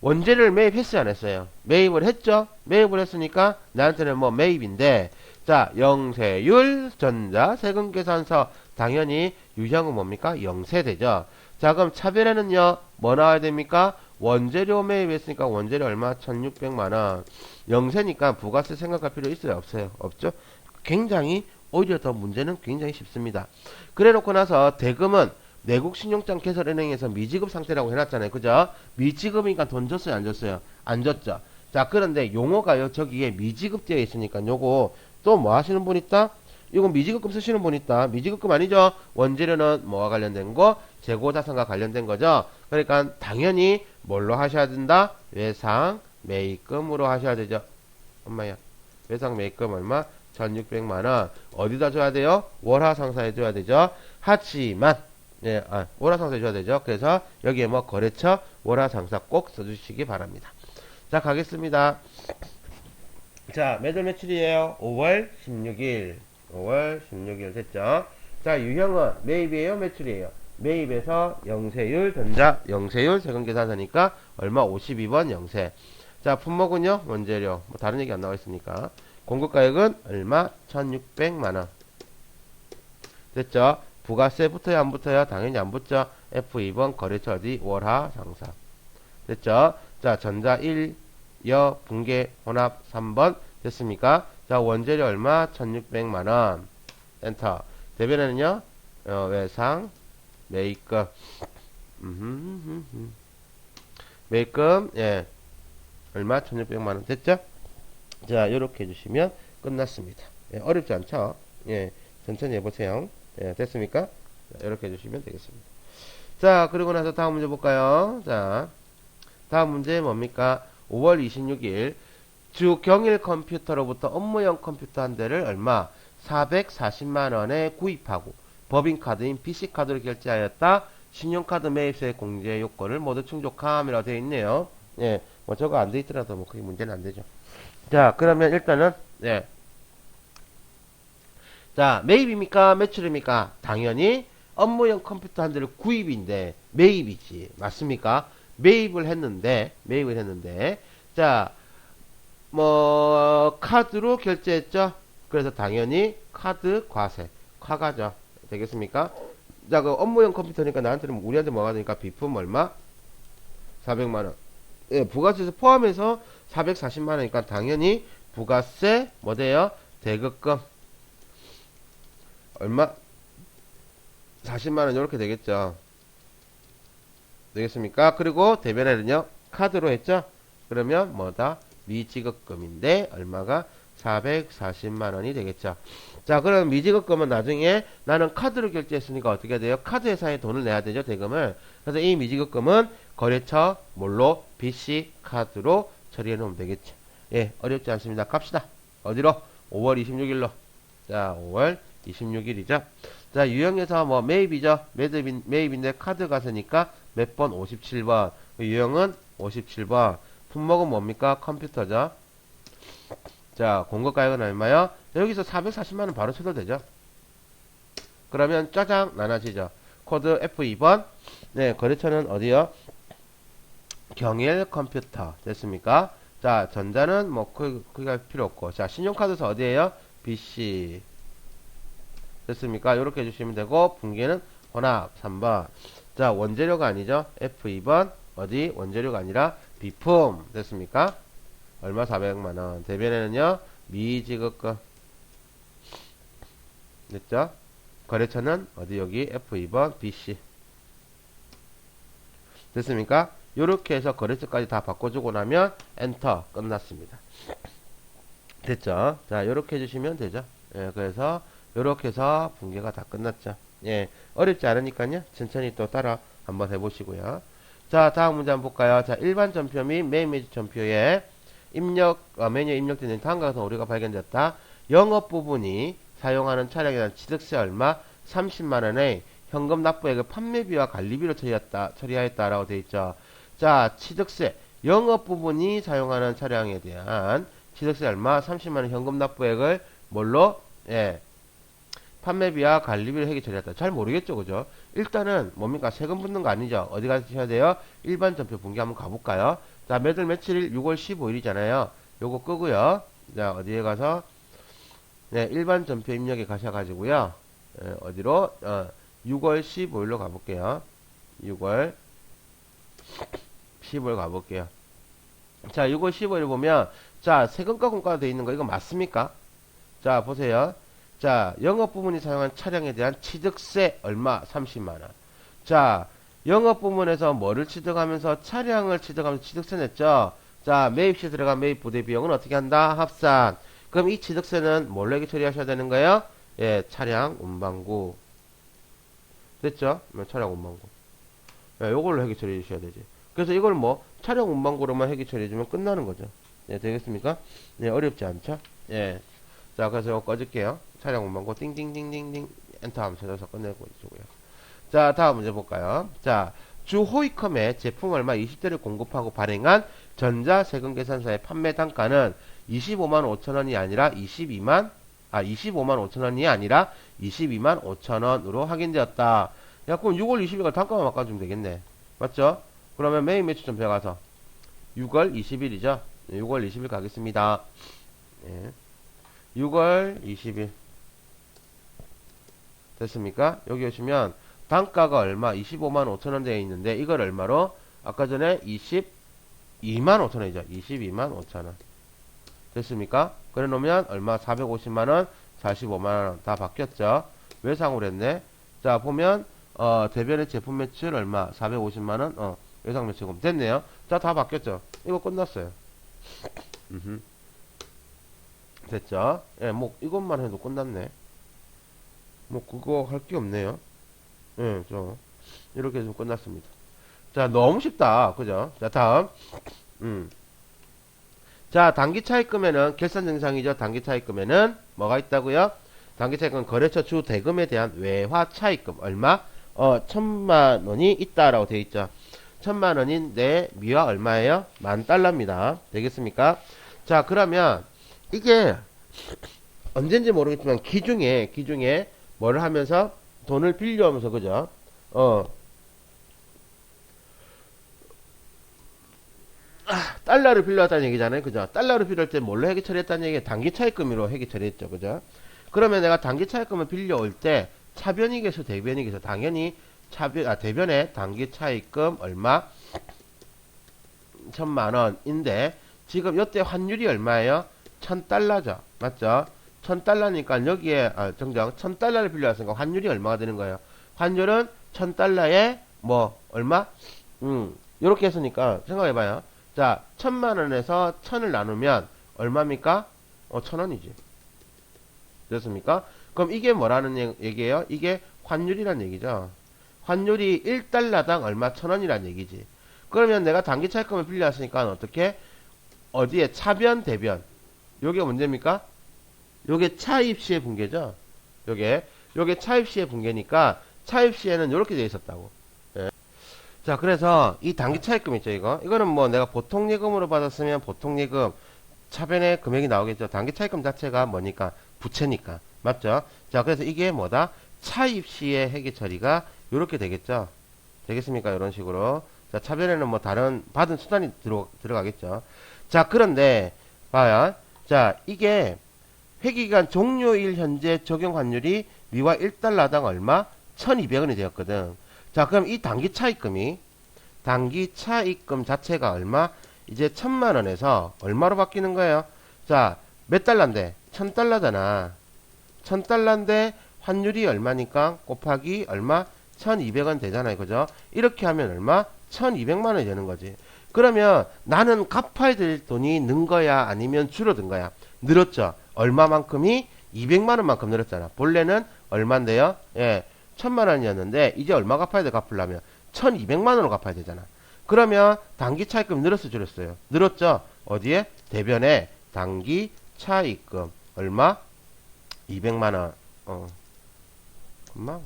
원재료를 매입했어요, 안 했어요? 매입을 했죠? 매입을 했으니까 나한테는 뭐 매입인데, 자, 영세율 전자 세금 계산서 당연히 유형은 뭡니까? 영세되죠. 자, 그럼 차별에는요, 뭐 나와야 됩니까? 원재료 매입했으니까 원재료 얼마? 1,600만원. 영세니까 부가세 생각할 필요 있어요? 없어요? 없죠? 굉장히, 오히려 더 문제는 굉장히 쉽습니다. 그래 놓고 나서 대금은 내국 신용장 개설은행에서 미지급 상태라고 해놨잖아요. 그죠? 미지급이니까 돈 줬어요? 안 줬어요? 안 줬죠. 자, 그런데 용어가요, 저기에 미지급 되어 있으니까 요거 또 뭐 하시는 분 있다? 이거 미지급금 쓰시는 분 있다. 미지급금 아니죠? 원재료는 뭐와 관련된 거? 재고자산과 관련된 거죠. 그러니까 당연히 뭘로 하셔야 된다? 외상 매입금으로 하셔야 되죠. 엄마야. 외상 매입금 얼마? 1,600만원. 어디다 줘야 돼요? 월화상사에 줘야 되죠. 하지만 예, 월화상사 줘야 되죠. 그래서 여기에 뭐 거래처 월화상사 꼭 써주시기 바랍니다. 자, 가겠습니다. 자, 매달 며칠이에요? 5월 16일. 5월 16일 됐죠? 자, 유형은 매입이에요? 매출이에요? 매입에서 영세율 전자, 영세율 세금계산서니까 얼마? 52번 영세. 자, 품목은요? 원재료. 뭐 다른 얘기 안 나와 있으니까. 공급가액은 얼마? 1,600만원. 됐죠? 부가세 붙어요? 안 붙어요? 당연히 안 붙죠? F2번 거래처 어디? 월하 상사. 됐죠? 자, 전자 1, 여, 붕괴, 혼합 3번. 됐습니까? 자, 원재료 얼마? 1,600만원. 엔터. 대변에는요? 외상, 매입금. 매입금, 예. 얼마? 1,600만원. 됐죠? 자, 요렇게 해주시면 끝났습니다. 예, 어렵지 않죠? 예, 천천히 해보세요. 예, 됐습니까? 자, 이렇게 해주시면 되겠습니다. 자, 그리고 나서 다음 문제 볼까요? 자, 다음 문제 뭡니까? 5월 26일 주 경일 컴퓨터로부터 업무용 컴퓨터 한 대를 얼마? 440만원에 구입하고 법인카드인 BC카드로 결제하였다. 신용카드 매입세 공제 요건을 모두 충족함이라고 되어 있네요. 예, 뭐 저거 안 돼 있더라도 뭐 크게 문제는 안 되죠. 자, 그러면 일단은 예. 자, 매입입니까? 매출입니까? 당연히 업무용 컴퓨터 한 대를 구입인데 매입이지. 맞습니까? 매입을 했는데 자, 뭐 카드로 결제했죠. 그래서 당연히 카드 과세, 과가죠. 되겠습니까? 자, 그 업무용 컴퓨터니까 나한테는 우리한테 뭐가 되니까 비품 얼마? 400만 원. 예, 부가세에서 포함해서 440만원이니까 당연히 부가세 뭐 돼요? 대급금 얼마? 40만원 이렇게 되겠죠. 되겠습니까? 그리고 대변에는요 카드로 했죠. 그러면 뭐다? 미지급금인데 얼마가? 440만원이 되겠죠. 자, 그럼 미지급금은 나중에 나는 카드로 결제했으니까 어떻게 돼요? 카드 회사에 돈을 내야 되죠, 대금을. 그래서 이 미지급금은 거래처 뭘로? BC 카드로 처리해 놓으면 되겠죠. 예, 어렵지 않습니다. 갑시다. 어디로? 5월 26일로. 자, 5월 26일이죠. 자, 유형에서 뭐 매입이죠. 매입인데 카드 가세니까 몇 번? 57번. 유형은 57번. 품목은 뭡니까? 컴퓨터죠. 자, 공급가액은 얼마요? 여기서 440만원 바로 쳐도 되죠. 그러면 짜장 나눠지죠. 코드 F2번. 네, 거래처는 어디요? 경일 컴퓨터. 됐습니까? 자, 전자는 뭐 크게 할 필요 없고. 자, 신용카드에서 어디에요? BC. 됐습니까? 이렇게 해주시면 되고, 붕괴는 혼합 3번. 자, 원재료가 아니죠? F2번. 어디? 원재료가 아니라 비품. 됐습니까? 얼마? 400만원. 대변에는요, 미지급금. 됐죠? 거래처는 어디? 여기 F2번 BC. 됐습니까? 요렇게 해서 거래처까지 다 바꿔주고 나면 엔터 끝났습니다. 됐죠? 자, 요렇게 해주시면 되죠. 예, 그래서 요렇게 해서 붕괴가 다 끝났죠. 예, 어렵지 않으니까요. 천천히 또 따라 한번 해보시고요. 자, 다음 문제 한번 볼까요? 자, 일반 전표 및 메인 매주 전표에 메뉴에 입력되는 다음과 같은 오류가 발견됐다. 영업 부분이 사용하는 차량에 대한 취득세 얼마? 30만원의 현금 납부액을 판매비와 관리비로 처리하였다라고 되어 있죠. 자, 취득세. 영업 부분이 사용하는 차량에 대한 취득세 얼마? 30만원 현금 납부액을 뭘로? 예. 판매비와 관리비를 회계 처리했다. 잘 모르겠죠, 그죠? 일단은 뭡니까? 세금 붙는 거 아니죠? 어디 가셔야 돼요? 일반 전표 분기 한번 가볼까요? 자, 몇월 며칠일? 6월 15일이잖아요. 요거 끄고요. 자, 어디에 가서 네, 일반 전표 입력에 가셔가지고요. 어디로? 6월 15일로 가볼게요. 6월 15일 가볼게요. 자, 6월 15일 보면 자, 세금과 공과가 되어 있는 거 이거 맞습니까? 자, 보세요. 자, 영업 부문이 사용한 차량에 대한 취득세 얼마? 30만원. 자, 영업 부문에서 뭐를 취득하면서 차량을 취득하면서 취득세 냈죠? 자, 매입시에 들어간 매입 부대 비용은 어떻게 한다? 합산. 그럼 이 취득세는 뭘로 회계 처리하셔야 되는 거예요? 예, 차량 운반구. 됐죠? 차량 운반구. 예, 요걸로 회계 처리해 주셔야 되지. 그래서 이걸 뭐 차량 운반구로만 회계 처리해 주면 끝나는 거죠. 예, 되겠습니까? 예, 어렵지 않죠? 예. 자, 그래서 이거 꺼질게요. 차량 운반구 띵띵띵띵띵 엔터 하면 찾아서 끝내고 있고요. 자, 다음 문제 볼까요? 자, 주 호이컴에 제품 얼마 20대를 공급하고 발행한 전자세금 계산서의 판매 단가는 25만 5천원이 아니라 25만 5천원이 아니라 22만 5천원으로 확인되었다. 야, 그럼 6월 20일가 단가만 바꿔주면 되겠네. 맞죠? 그러면 메인 매출 전표 가서 6월 20일이죠. 6월 20일 가겠습니다. 예. 6월 20일. 됐습니까? 여기 오시면 단가가 얼마? 25만 5천원 되어 있는데 이걸 얼마로? 아까 전에 22만 5천원이죠. 22만 5천원. 됐습니까? 그래 놓으면 얼마? 450만원, 45만원 다 바뀌었죠. 왜 상으로 했네? 자, 보면 대변의 제품 매출 얼마? 450만원, 외상 매출금 됐네요. 자, 다 바뀌었죠. 이거 끝났어요. 됐죠? 예, 뭐 이것만 해도 끝났네. 뭐 그거 할 게 없네요. 예, 이렇게 좀 끝났습니다. 자, 너무 쉽다. 그죠? 자, 다음. 자, 단기 차입금에는 결산 증상이죠. 단기 차입금에는 뭐가 있다고요? 단기 차입금 거래처 주 대금에 대한 외화 차입금 얼마? 1,000만원이 있다라고 되어 있죠. 1,000만원인데 미화 얼마예요? 10,000달러입니다. 되겠습니까? 자, 그러면 이게 언젠지 모르겠지만 기중에 뭐를 하면서 돈을 빌려오면서 그죠? 달러를 빌려왔다는 얘기잖아요. 그죠? 달러를 빌려올 때 뭘로 회계 처리했다는 얘기예요? 단기 차입금으로 회계 처리했죠. 그죠? 그러면 내가 단기 차입금을 빌려올 때 차변이익에서 대변이익에서 당연히 대변에 단기 차입금 얼마? 1,000만원인데 지금 요때 환율이 얼마예요? 1,000달러죠. 맞죠? 1,000달러니까 여기에 정정 1,000달러를 빌려왔으니까 환율이 얼마가 되는 거예요? 환율은 1,000달러에 뭐 얼마? 요렇게 했으니까 생각해봐요. 자, 1,000만원에서 1,000을 나누면 얼마입니까? 1,000원이지. 됐습니까? 그럼 이게 뭐라는 얘기예요? 이게 환율이란 얘기죠. 환율이 1달러당 얼마? 1,000원이란 얘기지. 그러면 내가 단기 차입금을 빌려왔으니까 어떻게? 어디에? 차변, 대변. 요게 문제입니까? 요게 차입 시의 붕괴죠. 요게 차입 시의 붕괴니까 차입 시에는 요렇게 되어 있었다고. 예. 자, 그래서 이 단기 차입금 있죠, 이거는 뭐 내가 보통 예금으로 받았으면 보통 예금 차변의 금액이 나오겠죠. 단기 차입금 자체가 뭐니까? 부채니까. 맞죠? 자, 그래서 이게 뭐다? 차입 시의 회계 처리가 요렇게 되겠죠. 되겠습니까? 이런 식으로. 자, 차변에는 뭐 다른 받은 수단이 들어가겠죠. 자, 그런데 봐요. 자, 이게 회계기간 종료일 현재 적용 환율이 미화 1달러당 얼마? 1,200원이 되었거든. 자, 그럼 이 단기 차입금 자체가 얼마? 이제 1,000만원에서 얼마로 바뀌는 거예요? 자, 몇 달러인데? 1,000달러잖아. 1,000달러인데 환율이 얼마니까? 곱하기 얼마? 1,200원 되잖아요. 그죠? 이렇게 하면 얼마? 1200만 원이 되는 거지. 그러면 나는 갚아야 될 돈이 는 거야? 아니면 줄어든 거야? 늘었죠. 얼마만큼이? 200만 원만큼 늘었잖아. 본래는 얼마인데요? 예, 1000만 원이었는데 이제 얼마 갚아야 돼? 갚으려면 1200만 원으로 갚아야 되잖아. 그러면 단기 차입금 늘었어 줄었어요? 늘었죠. 어디에? 대변에 단기 차입금 얼마? 200만 원. 금방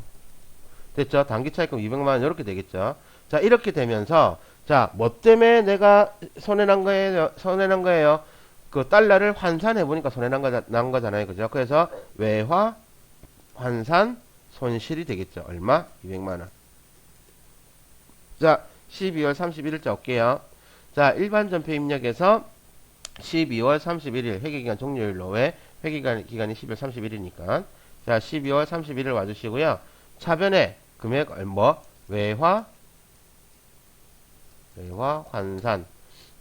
됐죠. 단기 차입금 200만 원 이렇게 되겠죠. 자, 이렇게 되면서 자, 뭐 때문에 내가 손해난 거예요? 손해난 거예요. 그 달러를 환산해 보니까 난 거잖아요. 그죠? 그래서 외화 환산 손실이 되겠죠. 얼마? 200만 원. 자, 12월 31일자 올게요. 자, 일반 전표 입력에서 12월 31일 회계기간 종료일로 왜? 회계기간이 12월 31일이니까. 자, 12월 31일 와주시고요. 차변에 금액 뭐? 외화 환산.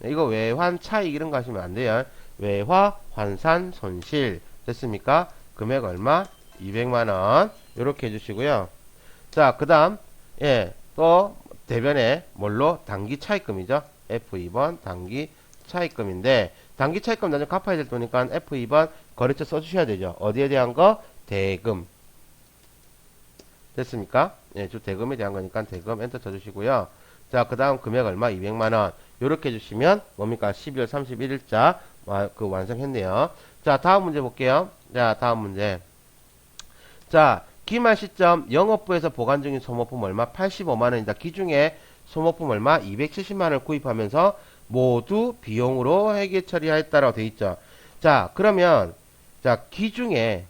이거 외환 차익 이런 거 하시면 안 돼요. 외화 환산 손실. 됐습니까? 금액 얼마? 200만 원. 요렇게 해주시고요. 자, 그 다음, 예, 또, 대변에 뭘로? 단기 차입금이죠. F2번 단기 차입금인데, 단기 차입금 나중에 갚아야 될 돈이니까 F2번 거래처 써주셔야 되죠. 어디에 대한 거? 대금. 됐습니까? 예, 주 대금에 대한 거니까 대금 엔터 쳐주시고요. 자, 그 다음 금액 얼마? 200만원. 요렇게 해주시면 뭡니까? 12월 31일자 그 완성했네요. 자, 다음 문제 볼게요. 자, 다음 문제. 자, 기말 시점 영업부에서 보관 중인 소모품 얼마? 85만원이다. 기중에 소모품 얼마? 270만원을 구입하면서 모두 비용으로 회계 처리하였다라고 되어 있죠. 자, 그러면 자, 기중에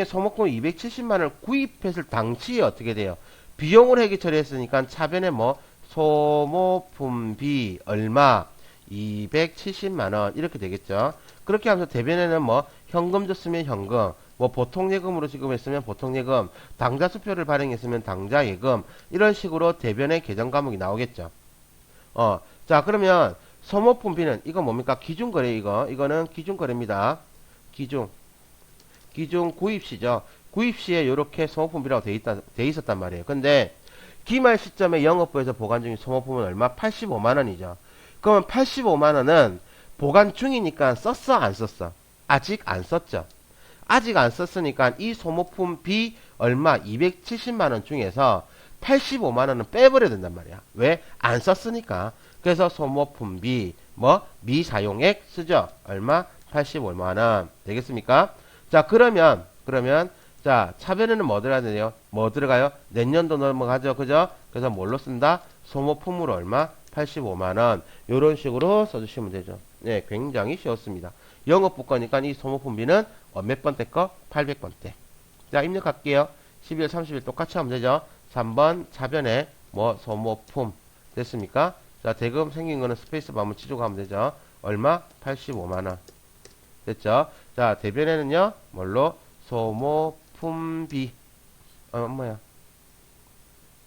소모품 270만원을 구입했을 당시에 어떻게 돼요? 비용으로 회계 처리했으니까 차변에 뭐 소모품비 얼마 270만원 이렇게 되겠죠. 그렇게 하면서 대변에는 뭐 현금 줬으면 현금, 뭐 보통예금으로 지급했으면 보통예금, 당좌수표를 발행했으면 당좌예금 이런 식으로 대변의 계정 과목이 나오겠죠. 자, 그러면 소모품비는 이거 뭡니까? 기준거래 이거는 기준거래입니다. 기준 구입시죠. 구입시에 이렇게 소모품비라고 돼 있었단 말이에요. 근데 기말 시점에 영업부에서 보관 중인 소모품은 얼마? 85만원이죠. 그러면 85만원은 보관 중이니까 썼어? 안 썼어? 아직 안 썼죠. 아직 안 썼으니까 이 소모품비 얼마? 270만원 중에서 85만원은 빼버려야 된단 말이야. 왜? 안 썼으니까. 그래서 소모품비 뭐? 미사용액 쓰죠. 얼마? 85만원. 되겠습니까? 자, 그러면 자, 차변에는 뭐 들어가야 되요? 뭐 들어가요? 내년도 넘어가죠. 그죠? 그래서 뭘로 쓴다? 소모품으로 얼마? 85만원. 요런 식으로 써주시면 되죠. 네, 굉장히 쉬웠습니다. 영업부 거니까 이 소모품비는 몇 번대 거? 800번대. 자, 입력할게요. 12월 30일 똑같이 하면 되죠. 3번 차변에 뭐 소모품. 됐습니까? 자, 대금 생긴 거는 스페이스바 한번 치주고 하면 되죠. 얼마? 85만원. 됐죠? 자, 대변에는요, 뭘로? 소모품비. 뭐야?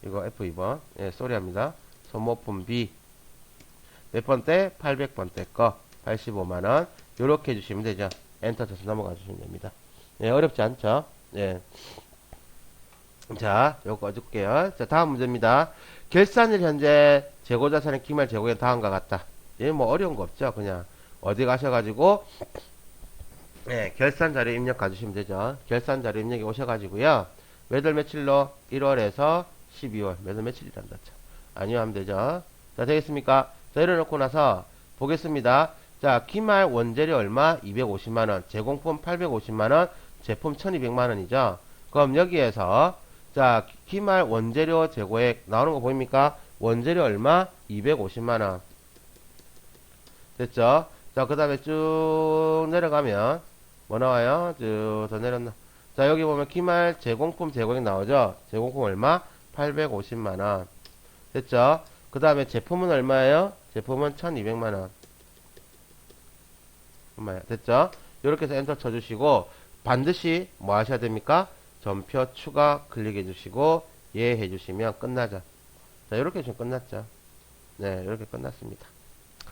이거 F2번. 예, 쏘리합니다. 소모품비. 몇 번대? 800번대 거. 85만원. 요렇게 해주시면 되죠. 엔터 쳐서 넘어가 주시면 됩니다. 예, 어렵지 않죠? 예. 자, 요거 줄게요. 자, 다음 문제입니다. 결산일 현재 재고자산의 기말 재고에 다음과 같다. 예, 뭐 어려운 거 없죠? 그냥 어디 가셔가지고 네, 결산 자료 입력 가주시면 되죠. 결산 자료 입력에 오셔가지고요. 몇월 며칠로? 1월에서 12월. 몇월 며칠이란다. 아니요 하면 되죠. 자, 되겠습니까? 자, 이래놓고 나서 보겠습니다. 자, 기말 원재료 얼마? 250만원. 제공품 850만원. 제품 1200만원이죠. 그럼 여기에서 자, 기말 원재료 재고액 나오는 거 보입니까? 원재료 얼마? 250만원. 됐죠? 자, 그 다음에 쭉 내려가면 뭐 나와요? 쭉 더 내렸나? 자, 여기 보면 기말 제공품 재고액 나오죠? 제공품 얼마? 850만원. 됐죠? 그 다음에 제품은 얼마예요? 제품은 1200만원. 얼마야? 됐죠? 이렇게 해서 엔터 쳐주시고 반드시 뭐 하셔야 됩니까? 전표 추가 클릭해 주시고 예 해주시면 끝나죠. 자, 이렇게 좀 끝났죠. 네, 이렇게 끝났습니다.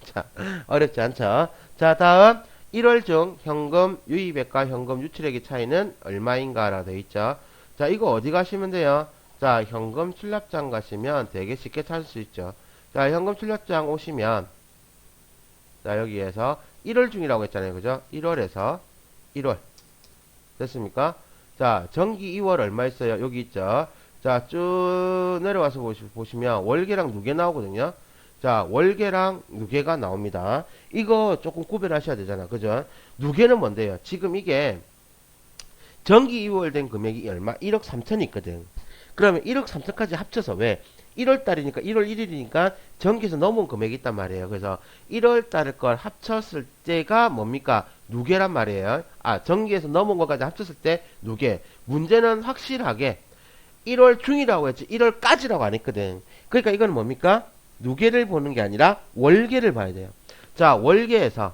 자, 어렵지 않죠? 자, 다음 1월 중 현금 유입액과 현금 유출액의 차이는 얼마인가 라고 되어 있죠. 자, 이거 어디 가시면 돼요? 자, 현금 출납장 가시면 되게 쉽게 찾을 수 있죠. 자, 현금 출납장 오시면, 자, 여기에서 1월 중이라고 했잖아요. 그죠? 1월에서 1월. 됐습니까? 자, 정기 2월 얼마 있어요? 여기 있죠. 자, 쭉 내려와서 보시면 월계랑 누계 나오거든요. 자, 월계랑 누계가 나옵니다. 이거 조금 구별하셔야 되잖아. 그죠? 누계는 뭔데요? 지금 이게 정기 2월 된 금액이 얼마? 1억 3천이 있거든. 그러면 1억 3천까지 합쳐서 왜? 1월 달이니까 1월 1일이니까 정기에서 넘은 금액이 있단 말이에요. 그래서 1월 달 걸 합쳤을 때가 뭡니까? 누계란 말이에요. 아, 정기에서 넘은 것까지 합쳤을 때 누계. 문제는 확실하게 1월 중이라고 했지 1월까지라고 안 했거든. 그러니까 이건 뭡니까? 누계를 보는 게 아니라 월계를 봐야 돼요. 자, 월계에서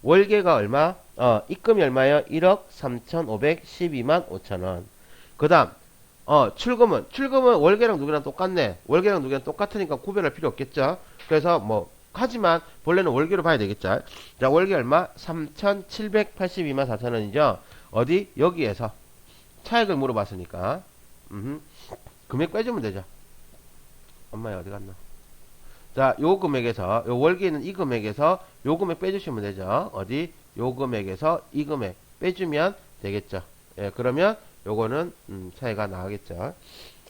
월계가 얼마? 입금이 얼마예요? 1억 3,512만 5천원. 그 다음 출금은 월계랑 누계랑 똑같네. 월계랑 누계랑 똑같으니까 구별할 필요 없겠죠. 그래서 뭐 하지만 본래는 월계로 봐야 되겠죠. 자, 월계 얼마? 3,782만 4천원이죠. 어디? 여기에서 차액을 물어봤으니까 금액 빼주면 되죠. 엄마야 어디 갔나? 자, 요 금액에서 요 월기에 있는 이 금액에서 요 금액 빼주시면 되죠. 어디? 요 금액에서 이 금액 빼주면 되겠죠. 예, 그러면 요거는 차이가 나겠죠.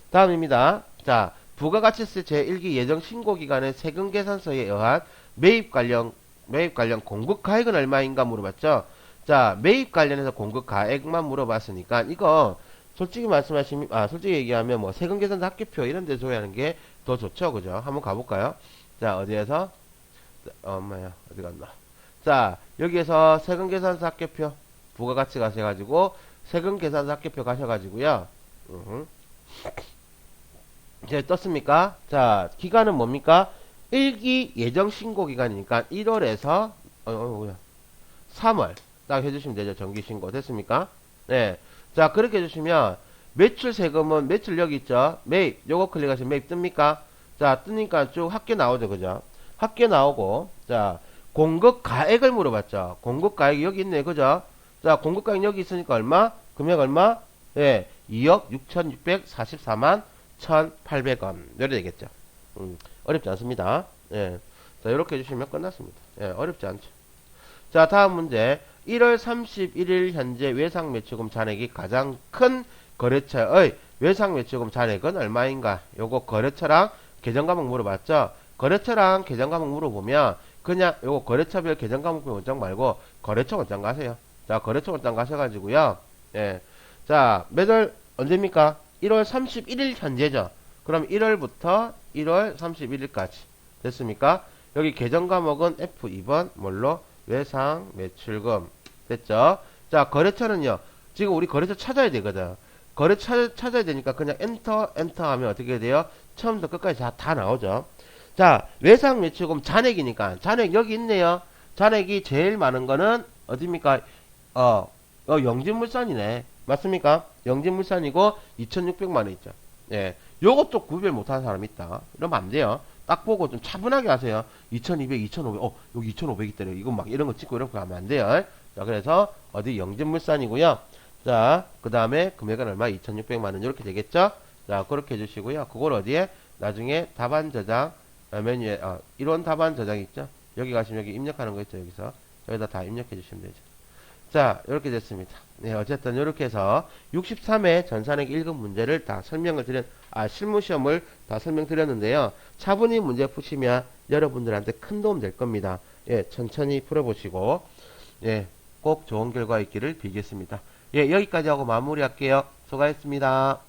다음입니다. 자, 부가가치세 제1기 예정 신고 기간의 세금 계산서에 의한 매입 관련 공급 가액은 얼마인가 물어봤죠. 자, 매입 관련해서 공급 가액만 물어봤으니까 이거 솔직히 얘기하면 뭐 세금 계산서 합계표 이런 데 줘야 하는 게 더 좋죠. 그죠? 한번 가볼까요? 자, 어디에서? 엄마야, 어디 갔나? 자, 여기에서 세금 계산서 합계표 부가가치 가셔가지고 세금 계산서 합계표 가셔가지고요. 이제 떴습니까? 자, 기간은 뭡니까? 1기 예정 신고 기간이니까 1월에서 3월 딱 해주시면 되죠. 정기 신고 됐습니까? 네. 자, 그렇게 해주시면 매출 세금은 매출 여기 있죠. 매입 요거 클릭하시면 매입 뜹니까? 자, 뜨니까 쭉 합계 나오죠. 그죠? 합계 나오고 자, 공급 가액을 물어봤죠. 공급 가액이 여기 있네. 그죠? 자, 공급 가액 여기 있으니까 얼마? 금액 얼마? 예, 2억 6,644만 1,800원. 이래 되겠죠. 어렵지 않습니다. 예. 자, 이렇게 해주시면 끝났습니다. 예, 어렵지 않죠. 자, 다음 문제. 1월 31일 현재 외상 매출금 잔액이 가장 큰 거래처의 외상 매출금 잔액은 얼마인가? 요거 거래처랑 계정 과목 물어봤죠? 거래처랑 계정 과목 물어보면 그냥 요거 거래처별 계정 과목 원장 말고 거래처 원장 가세요. 자, 거래처 원장 가셔가지고요. 예. 자, 매달 언제입니까? 1월 31일 현재죠. 그럼 1월부터 1월 31일까지. 됐습니까? 여기 계정 과목은 F2번 뭘로? 외상 매출금. 됐죠? 자, 거래처는요. 지금 우리 거래처 찾아야 되거든. 거래처 찾아야 되니까 그냥 엔터 하면 어떻게 돼요? 처음부터 끝까지 다 나오죠. 자, 외상 매출금 잔액이니까 잔액 여기 있네요. 잔액이 제일 많은 거는 어디입니까? 영진물산이네. 맞습니까? 영진물산이고 2,600만 원 있죠. 예. 요것도 구별 못하는 사람 있다. 이러면 안 돼요. 딱 보고 좀 차분하게 하세요. 2,200, 2,500, 여기 2,500 있다래. 이거 막 이런 거 찍고 이렇게 하면 안 돼요. 자, 그래서 어디 영진물산이고요. 자, 그 다음에 금액은 얼마? 2,600만 원. 이렇게 되겠죠? 자, 그렇게 해주시고요. 그걸 어디에? 나중에 답안 저장, 메뉴에, 이론 답안 저장 있죠? 여기 가시면 여기 입력하는 거 있죠? 여기서. 여기다 다 입력해 주시면 되죠. 자, 이렇게 됐습니다. 네, 어쨌든 이렇게 해서 63회 전산액 1급 문제를 다 설명을 실무시험을 다 설명드렸는데요. 차분히 문제 푸시면 여러분들한테 큰 도움 될 겁니다. 예, 천천히 풀어보시고, 예, 꼭 좋은 결과 있기를 빌겠습니다. 예, 여기까지 하고 마무리할게요. 수고하셨습니다.